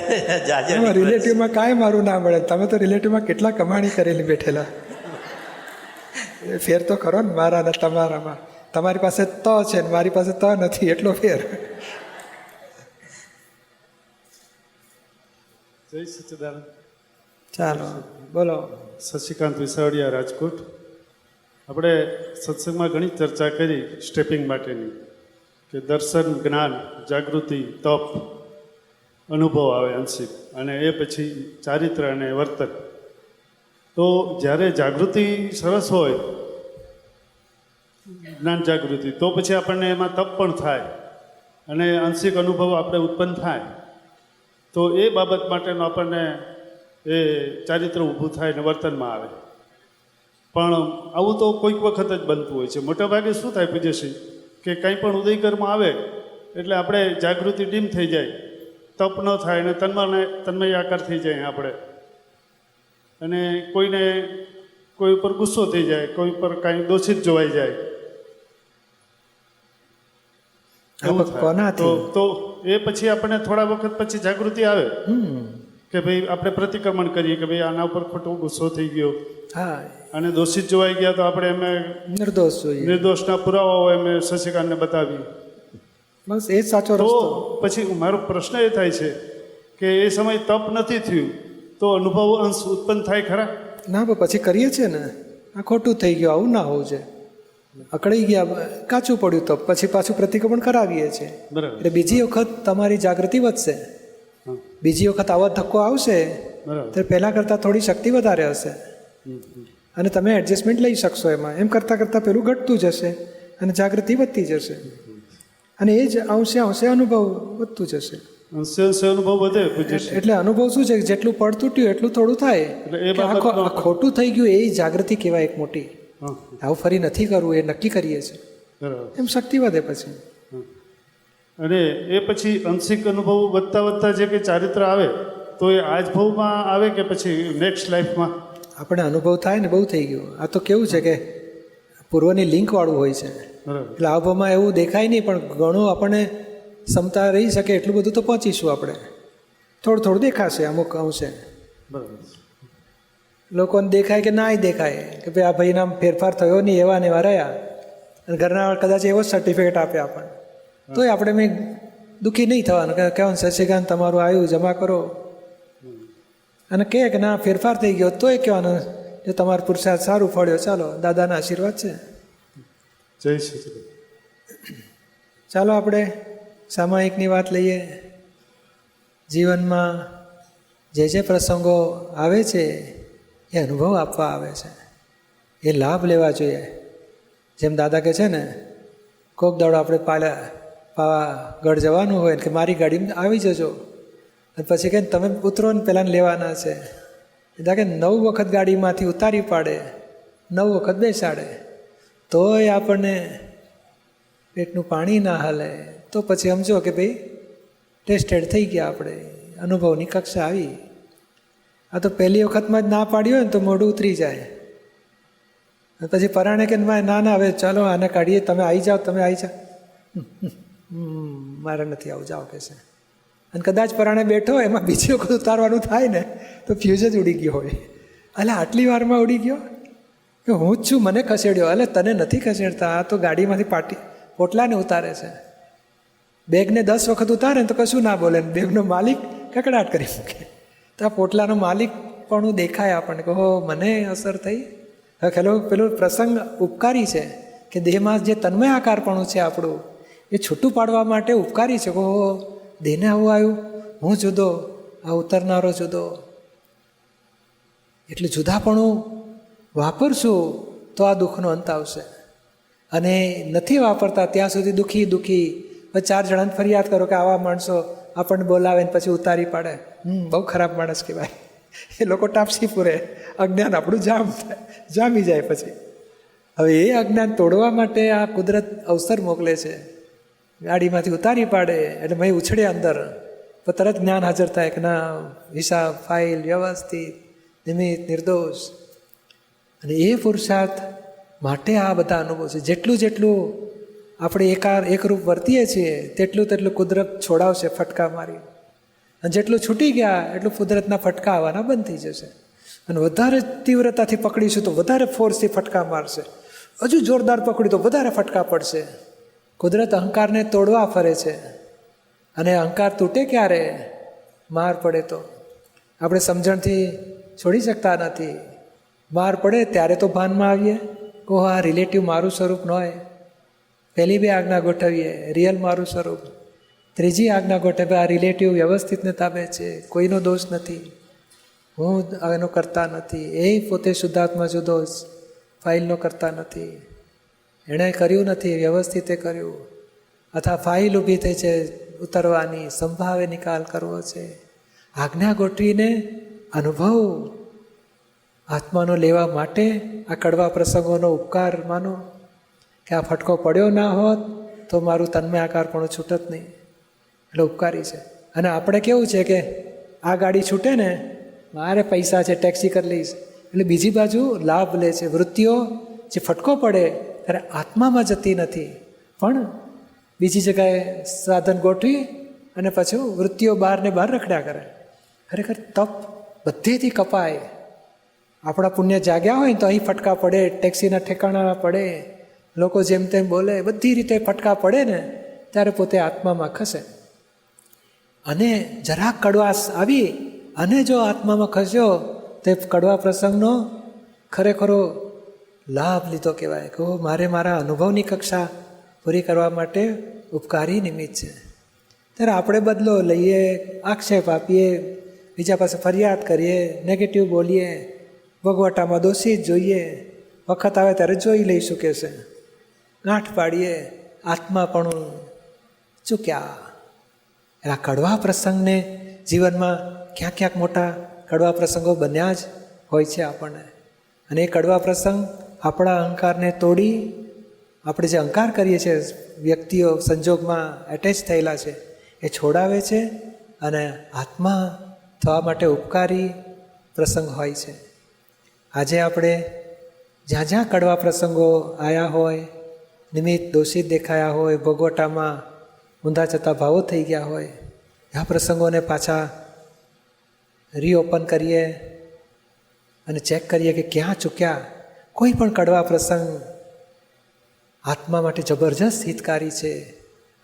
રિલેટિવમાં કાંઈ મારું ના મળે. તમે તો રિલેટિવમાં કેટલા કમાણી કરેલી બેઠેલા. ફેર તો ખરો ને મારા ને તમારામાં. તમારી પાસે ત છે ને મારી પાસે ત નથી, એટલો ફેર.
જય સચ્ચિદાનંદ.
ચાલો બોલો.
શશિકાંત વિસાવડિયા, રાજકોટ. આપણે સત્સંગમાં ઘણી ચર્ચા કરી સ્ટેપિંગ માટેની, કે દર્શન, જ્ઞાન, જાગૃતિ, તપ, અનુભવ આવે અંશિક, અને એ પછી ચારિત્ર અને વર્તન. તો જ્યારે જાગૃતિ સરસ હોય, જ્ઞાન જાગૃતિ, તો પછી આપણને એમાં તપ પણ થાય અને આંશિક અનુભવ આપણે ઉત્પન્ન થાય. તો એ બાબત માટેનો આપણને એ ચારિત્ર ઊભું થાય ને વર્તનમાં આવે. પણ આવું તો કોઈક વખત જ બનતું હોય છે. મોટાભાગે શું થાય પૂજ્યશ્રી, કે કંઈ પણ ઉદયકર્મ આવે એટલે આપણે જાગૃતિ ડીમ થઈ જાય, તપ ન થાય અને તન્મય આકાર થઈ જાય આપણે, અને કોઈને કોઈ ઉપર ગુસ્સો થઈ જાય, કોઈ ઉપર કાંઈ દોષિત જોવાઈ જાય. તો એ પછી આપણને થોડા વખત પછી જાગૃતિ આવે કે ભાઈ આપણે પ્રતિક્રમણ કરીએ કે ભાઈ આના ઉપર ખોટો ગુસ્સો થઈ ગયો, અને દોષિત જોવાઈ ગયા તો આપણે એમને નિર્દોષના પુરાવાઓ એમને શશિકાંતને બતાવી.
બસ એ જ સાચો
તો
રસ્તો.
પછી મારો પ્રશ્ન એ થાય છે કે એ સમય તપ નથી થયું તો અનુભવ અંશ ઉત્પન્ન થાય ખરા?
ના, પછી કરીએ છીએ ને, આ ખોટું થઈ ગયું, આવું ના હોવું છે, અકળાઈ ગયા, કાચું પડ્યું, તો પછી પાછું પ્રતિક્રમણ કરાવીએ છીએ. એટલે બીજી વખત તમારી જાગૃતિ વધશે. બીજી વખત આવો ધક્કો આવશે તો પહેલાં કરતાં થોડી શક્તિ વધારે હશે અને તમે એડજસ્ટમેન્ટ લઈ શકશો એમાં. એમ કરતાં કરતાં પેલું ઘટતું જશે અને જાગૃતિ વધતી જશે, અને એ જ અંશે અનુભવ વધતું જશે.
અનુભવ વધે.
એટલે અનુભવ શું છે, જેટલું પડ તૂટ્યું એટલું થોડું થાય. ખોટું થઈ ગયું એ જાગૃતિ કહેવાય એક મોટી. આવું ફરી નથી કરવું, એ નક્કી કરીએ છીએ, એમ શક્તિ વધે પછી.
અને એ પછી અંશિક અનુભવ વધતા વધતા જે કંઈ ચારિત્ર આવે તો એ આ જ ભાવમાં આવે કે પછી નેક્સ્ટ લાઈફમાં
આપણે અનુભવ થાય ને બહુ થઈ ગયું. આ તો કેવું છે કે પૂર્વની લિંકવાળું હોય છે, એટલે આ ભાવમાં એવું દેખાય નહીં, પણ ઘણું આપણને ક્ષમતા રહી શકે એટલું બધું તો પહોંચીશું આપણે. થોડું થોડું દેખાશે અમુક અંશે. લોકોને દેખાય કે ના દેખાય કે ભાઈ આ ભાઈના ફેરફાર થયો નહીં, એવા ને એવા રહ્યા, અને ઘરના કદાચ એવો જ સર્ટિફિકેટ આપે આપણને, તોય આપણે મેં દુઃખી નહીં થવાનું કે કહેવાનું શશિકાંત તમારું આવ્યું જમા કરો, અને કહે કે ના ફેરફાર થઈ ગયો તોય કહેવાનું જો તમારો પુરુષાર્થ સારું ફળ્યો, ચાલો દાદાના આશીર્વાદ છે.
જય શ્રી.
ચાલો આપણે સામાયિકની વાત લઈએ. જીવનમાં જે પ્રસંગો આવે છે એ અનુભવ આપવા આવે છે, એ લાભ લેવા જોઈએ. જેમ દાદા કહે છે ને, કોક દાડો આપણે પાવાગઢ જવાનું હોય કે મારી ગાડીમાં આવી જજો, અને પછી કહે તમે ઉતરો ને પહેલાં લેવાના છે. એટલે કે 9 વખત ગાડીમાંથી ઉતારી પાડે, 9 વખત બેસાડે, તોય આપણને પેટનું પાણી ના હાલે, તો પછી સમજો કે ભાઈ ટેસ્ટેડ થઈ ગયા, આપણે અનુભવની કક્ષા આવી. આ તો પહેલી વખતમાં જ ના પાડી હોય ને તો મોઢું ઉતરી જાય, પછી પરાણે કે ના હવે ચાલો આને કાઢીએ, તમે આવી જાઓ, તમે આવી જાઓ, મારે નથી આવું, જાઓ કે છે. અને કદાચ પરાણે બેઠો એમાં બીજી વખત ઉતારવાનું થાય ને તો ફ્યુઝ જ ઉડી ગયો હોય. એટલે આટલી વારમાં ઉડી ગયો કે હું જ છું, મને ખસેડ્યો. એટલે તને નથી ખસેડતા, આ તો ગાડીમાંથી પોટલાને ઉતારે છે. બેગને 10 વખત ઉતારે ને તો કશું ના બોલે, બેગનો માલિક કકડાટ કરી મૂકે. તો આ પોટલાનો માલિક પણ દેખાય આપણને કે હો મને અસર થઈ. હવે પેલો પ્રસંગ ઉપકારી છે કે દેહમાં જે તન્મય આકારપણું છે આપણું, એ છૂટું પાડવા માટે ઉપકારી છે. હો દેહને આવું આવ્યું, હું જુદો, આ ઉતરનારો જુદો. એટલે જુદાપણું વાપરશું તો આ દુઃખનો અંત આવશે, અને નથી વાપરતા ત્યાં સુધી દુઃખી. પછી 4 જણાને ફરિયાદ કરો કે આવા માણસો આપણને બોલાવે ને પછી ઉતારી પાડે, બહુ ખરાબ માણસ કહેવાય. એ લોકો ટાપસી પૂરે, અજ્ઞાન આપણું જામી જાય. પછી હવે એ અજ્ઞાન તોડવા માટે આ કુદરત અવસર મોકલે છે ગાડીમાંથી ઉતારી પાડે એટલે મેં ઉછળે અંદર, તો તરત જ્ઞાન હાજર થાય કે ના, હિસાબ ફાઇલ વ્યવસ્થિત, નિમિત્ત, નિર્દોષ. અને એ પુરુષાર્થ માટે આ બધા અનુભવ છે. જેટલું આપણે એકરૂપ વર્તીએ છીએ તેટલું કુદરત છોડાવશે ફટકા મારી, અને જેટલું છૂટી ગયા એટલું કુદરતના ફટકા આવવાના બંધ થઈ જશે. અને વધારે તીવ્રતાથી પકડીશું તો વધારે ફોર્સથી ફટકા મારશે, હજુ જોરદાર પકડ્યું તો વધારે ફટકા પડશે. કુદરત અહંકારને તોડવા ફરે છે, અને અહંકાર તૂટે ક્યારે? માર પડે તો. આપણે સમજણથી છોડી શકતા નથી. માર પડે ત્યારે તો ભાનમાં આવીએ કે આ રિલેટિવ મારું સ્વરૂપ ન હોય. પહેલી 2 આજ્ઞા ગોઠવીએ, રિયલ મારું સ્વરૂપ. ત્રીજી આજ્ઞા ગોઠવે, આ રિલેટિવ વ્યવસ્થિતને તાબે છે, કોઈનો દોષ નથી, હું એનો કરતા નથી, એ પોતે શુદ્ધાત્મા જુદો જ, ફાઇલનો કરતા નથી, એણે કર્યું નથી, વ્યવસ્થિતે કર્યું. અથવા ફાઇલ ઊભી થઈ છે ઉતરવાની, સંભાવે નિકાલ કરવો છે. આજ્ઞા ગોઠવીને અનુભવ આત્માનો લેવા માટે આ કડવા પ્રસંગોનો ઉપકાર માનો કે આ ફટકો પડ્યો ના હોત તો મારું તન્મય આકાર પણ છૂટત નહીં, એટલે ઉપકારી છે. અને આપણે કેવું છે કે આ ગાડી છૂટે ને, મારે પૈસા છે, ટેક્સી કરી લઈશ, એટલે બીજી બાજુ લાભ લે છે. વૃત્તિઓ જે ફટકો પડે ત્યારે આત્મામાં જતી નથી, પણ બીજી જગ્યાએ સાધન ગોઠવી અને પછી વૃત્તિઓ બહાર ને બહાર રખડ્યા કરે. ખરેખર તપ બધેથી કપાય. આપણા પુણ્ય જાગ્યા હોય ને તો અહીં ફટકા પડે, ટેક્સીના ઠેકાણા પડે, લોકો જેમ તેમ બોલે, બધી રીતે ફટકા પડે ને ત્યારે પોતે આત્મામાં ખસે. અને જરાક કડવાશ આવી અને જો આત્મામાં ખસ્યો તે કડવા પ્રસંગનો ખરેખરો લાભ લીધો કહેવાય કે મારે મારા અનુભવની કક્ષા પૂરી કરવા માટે ઉપકારી નિમિત્ત છે. ત્યારે આપણે બદલો લઈએ, આક્ષેપ આપીએ, બીજા પાસે ફરિયાદ કરીએ, નેગેટિવ બોલીએ, ભગવટામાં દોષી જ જોઈએ, વખત આવે ત્યારે જોઈ લઈશું કે છે, ગાંઠ પાડીએ, આત્મા પણ ચૂક્યા. આ કડવા પ્રસંગને જીવનમાં ક્યાંક મોટા કડવા પ્રસંગો બન્યા જ હોય છે આપણને. અને એ કડવા પ્રસંગ આપણા અહંકારને તોડી, આપણે જે અહંકાર કરીએ છીએ, વ્યક્તિઓ સંજોગમાં એટેચ થયેલા છે, એ છોડાવે છે અને આત્મા થવા માટે ઉપકારી પ્રસંગ હોય છે. આજે આપણે જ્યાં જ્યાં કડવા પ્રસંગો આવ્યા હોય, નિમિત્ત દોષિત દેખાયા હોય, ભોગવટામાં ઊંધા જતા ભાવો થઈ ગયા હોય, આ પ્રસંગોને પાછા રીઓપન કરીએ અને ચેક કરીએ કે ક્યાં ચૂક્યા. કોઈ પણ કડવા પ્રસંગ આત્મા માટે જબરજસ્ત હિતકારી છે,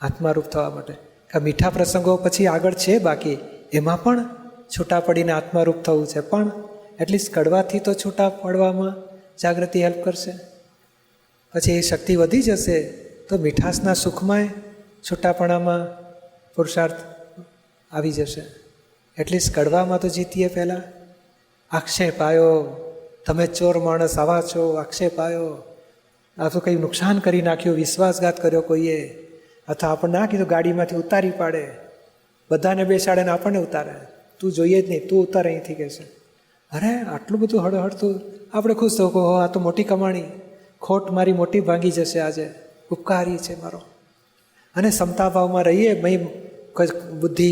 આત્મારૂપ થવા માટે. કે મીઠા પ્રસંગો પછી આગળ છે બાકી, એમાં પણ છૂટા પડીને આત્મારૂપ થવું છે, પણ એટલીસ્ટ કડવાથી તો છૂટા પડવામાં જાગૃતિ હેલ્પ કરશે. પછી એ શક્તિ વધી જશે તો મીઠાશના સુખમાંય છૂટાપણામાં પુરુષાર્થ આવી જશે. એટલીસ્ટ કડવામાં તો જીતીએ. પહેલાં આક્ષેપ આવ્યો, તમે ચોર માણસ આવા છો, આક્ષેપ આવ્યો, આ તો કંઈ નુકસાન કરી નાખ્યું, વિશ્વાસઘાત કર્યો કોઈએ, અથવા આપણને ના કીધું ગાડીમાંથી ઉતારી પાડે, બધાને બેસાડે ને આપણને ઉતારે, તું જોઈએ જ નહીં, તું ઉતારે અહીંથી કહેશે. અરે આટલું બધું હળહળતું આપણે ખુશ થવું, હો આ તો મોટી કમાણી, ખોટ મારી મોટી ભાંગી જશે, આજે ઉપકારી છે મારો. અને ક્ષમતા ભાવમાં રહીએ, મય બુદ્ધિ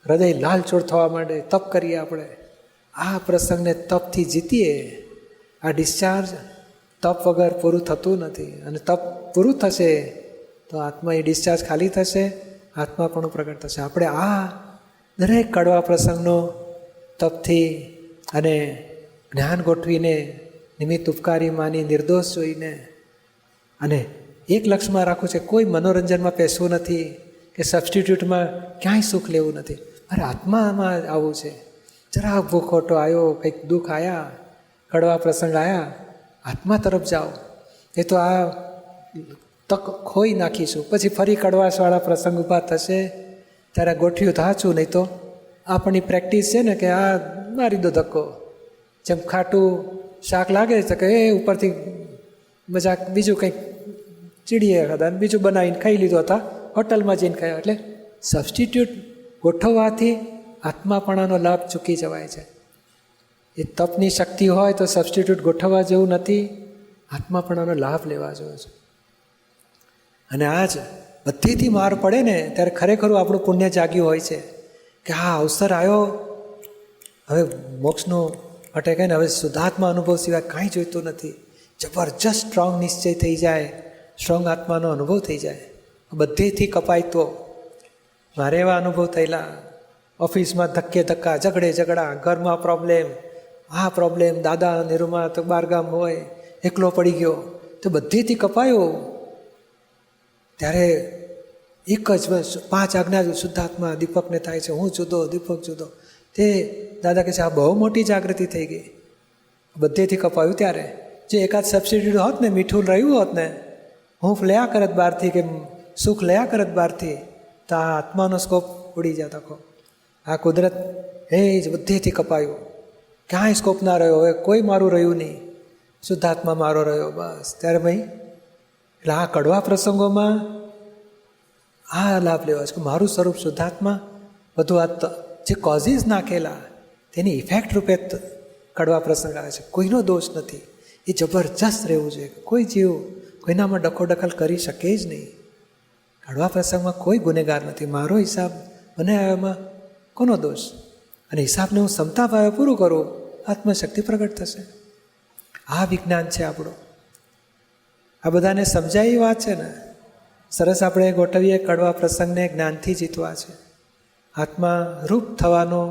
હૃદય લાલચોળ થવા માંડે, તપ કરીએ આપણે. આ પ્રસંગને તપથી જીતીએ. આ ડિસ્ચાર્જ તપ વગર પૂરું થતું નથી, અને તપ પૂરું થશે તો આત્મા એ ડિસ્ચાર્જ ખાલી થશે, આત્મા પણ પ્રગટ થશે. આપણે આ દરેક કડવા પ્રસંગનો તપથી અને જ્ઞાન ગોઠવીને, નિમિત્ત ઉપકારી માની, નિર્દોષ જોઈને, અને એક લક્ષ્યમાં રાખવું છે, કોઈ મનોરંજનમાં પેસવું નથી કે સબસ્ટિટ્યૂટમાં ક્યાંય સુખ લેવું નથી. અરે આત્મામાં આવવું છે. જરા ભૂખોટો આવ્યો, કંઈક દુઃખ આવ્યા, કડવા પ્રસંગ આવ્યા, આત્મા તરફ જાઓ. એ તો આ તક ખોઈ નાખીશું, પછી ફરી કડવાશવાળા પ્રસંગ ઊભા થશે ત્યારે ગોઠ્યું થાચું. નહીં તો આપણી પ્રેક્ટિસ છે ને કે આ મારી દો ધક્કો, જેમ ખાટું શાક લાગે છે કે એ ઉપરથી મજાક બીજું કંઈક ચીડીએ ખાધા, બીજું બનાવીને ખાઈ લીધું, હતા હોટલમાં જઈને ખાયા. એટલે સબસ્ટિટ્યૂટ ગોઠવવાથી આત્માપણાનો લાભ ચૂકી જવાય છે. એ તપની શક્તિ હોય તો સબસ્ટિટ્યૂટ ગોઠવવા જેવું નથી, આત્માપણાનો લાભ લેવા જેવો છે. અને આ જ બધીથી માર પડે ને ત્યારે ખરેખર આપણું પુણ્ય જાગ્યું હોય છે કે હા અવસર આવ્યો, હવે મોક્ષનો માટે કહે ને હવે શુદ્ધાત્મા અનુભવ સિવાય કાંઈ જોઈતું નથી. જબરજસ્ત સ્ટ્રોંગ નિશ્ચય થઈ જાય, સ્ટ્રોંગ આત્માનો અનુભવ થઈ જાય. બધેથી કપાય તો મારે એવા અનુભવ થયેલા. ઓફિસમાં ધક્કે ધક્કા, ઝઘડા, ઘરમાં પ્રોબ્લેમ, આ પ્રોબ્લેમ, દાદા નિરૂમા તો બારગામ હોય, એકલો પડી ગયો, તો બધેથી કપાયો. ત્યારે એક જ બસ 5 આજ્ઞા શુદ્ધાત્મા દીપકને થાય છે, હું જુદો, દીપક જુદો. તે દાદા કહે છે આ બહુ મોટી જાગૃતિ થઈ ગઈ. બધેથી કપાયું. ત્યારે જે એકાદ સબસિડ્યુટ હોત ને, મીઠું રહ્યું હોત ને, હૂંફ લયા કરત બહારથી કે સુખ લયા કરત બહારથી, તો આ આત્માનો સ્કોપ ઉડી જાત આખો. આ કુદરત એ જ બધેથી કપાયું, ક્યાંય સ્કોપ ના રહ્યો. હવે કોઈ મારું રહ્યું નહીં, શુદ્ધાત્મા મારો રહ્યો બસ. ત્યારે ભાઈ એટલે આ કડવા પ્રસંગોમાં આ લાભ લેવા છે કે મારું સ્વરૂપ શુદ્ધાત્મા, બધું આ જે કોઝિસ નાખેલા તેની ઇફેક્ટ રૂપે કડવા પ્રસંગ આવે છે. કોઈનો દોષ નથી, એ જબરજસ્ત રહેવું જોઈએ. કોઈ જીવ કોઈનામાં ડખોડખલ કરી શકે જ નહીં. કડવા પ્રસંગમાં કોઈ ગુનેગાર નથી. મારો હિસાબ મને એમાં કોનો દોષ? અને હિસાબને હું ક્ષમતા ભાવે પૂરું કરું, આત્મશક્તિ પ્રગટ થશે. આ વિજ્ઞાન છે આપણું. આ બધાને સમજાય એ વાત છે ને. સરસ આપણે ગોઠવીએ કડવા પ્રસંગને જ્ઞાનથી જીતવા છે. આત્મા રૂપ થવાનો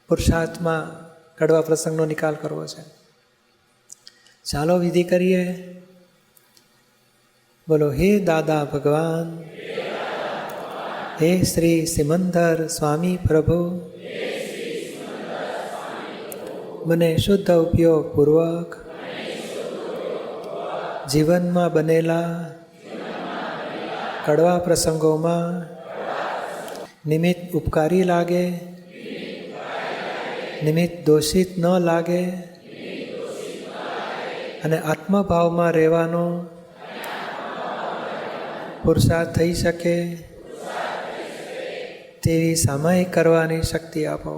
પુરુષાર્થમાં કડવા પ્રસંગનો નિકાલ કરવો છે. ચાલો વિધિ કરીએ. બોલો હે દાદા ભગવાન, હે શ્રી સિમંદર સ્વામી પ્રભુ, મને શુદ્ધ ઉપયોગ પૂર્વક જીવનમાં બનેલા કડવા પ્રસંગોમાં નિમિત્ત ઉપકારી લાગે, નિમિત્ત દોષિત ન લાગે અને આત્મભાવમાં રહેવાનો પુરુષાર્થ થઈ શકે તેવી સામાયિક કરવાની શક્તિ આપો.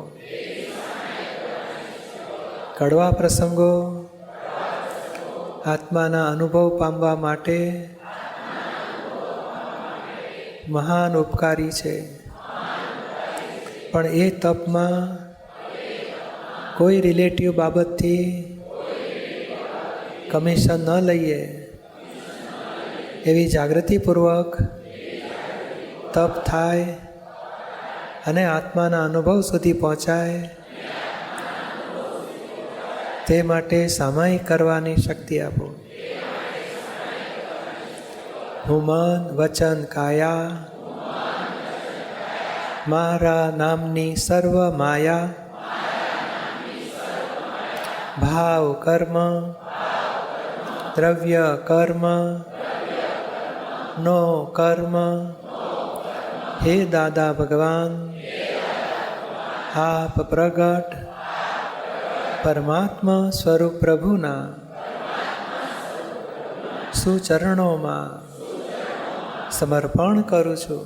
કડવા પ્રસંગો આત્માના અનુભવ પામવા માટે મહાન ઉપકારી છે. પણ એ તપમાં કોઈ રિલેટિવ બાબતથી કમિશન ન લઈએ, એવી જાગૃતિપૂર્વક તપ થાય અને આત્માના અનુભવ સુધી પહોંચાય તે માટે સામાયિક કરવાની શક્તિ આપો. હું મન વચન કાયા મારા નામની સર્વ માયા ભાવ કર્મ દ્રવ્ય કર્મ નો કર્મ હે દાદા ભગવાન આપ પ્રગટ પરમાત્મા સ્વરૂપ પ્રભુના સુચરણોમાં સમર્પણ કરું છું.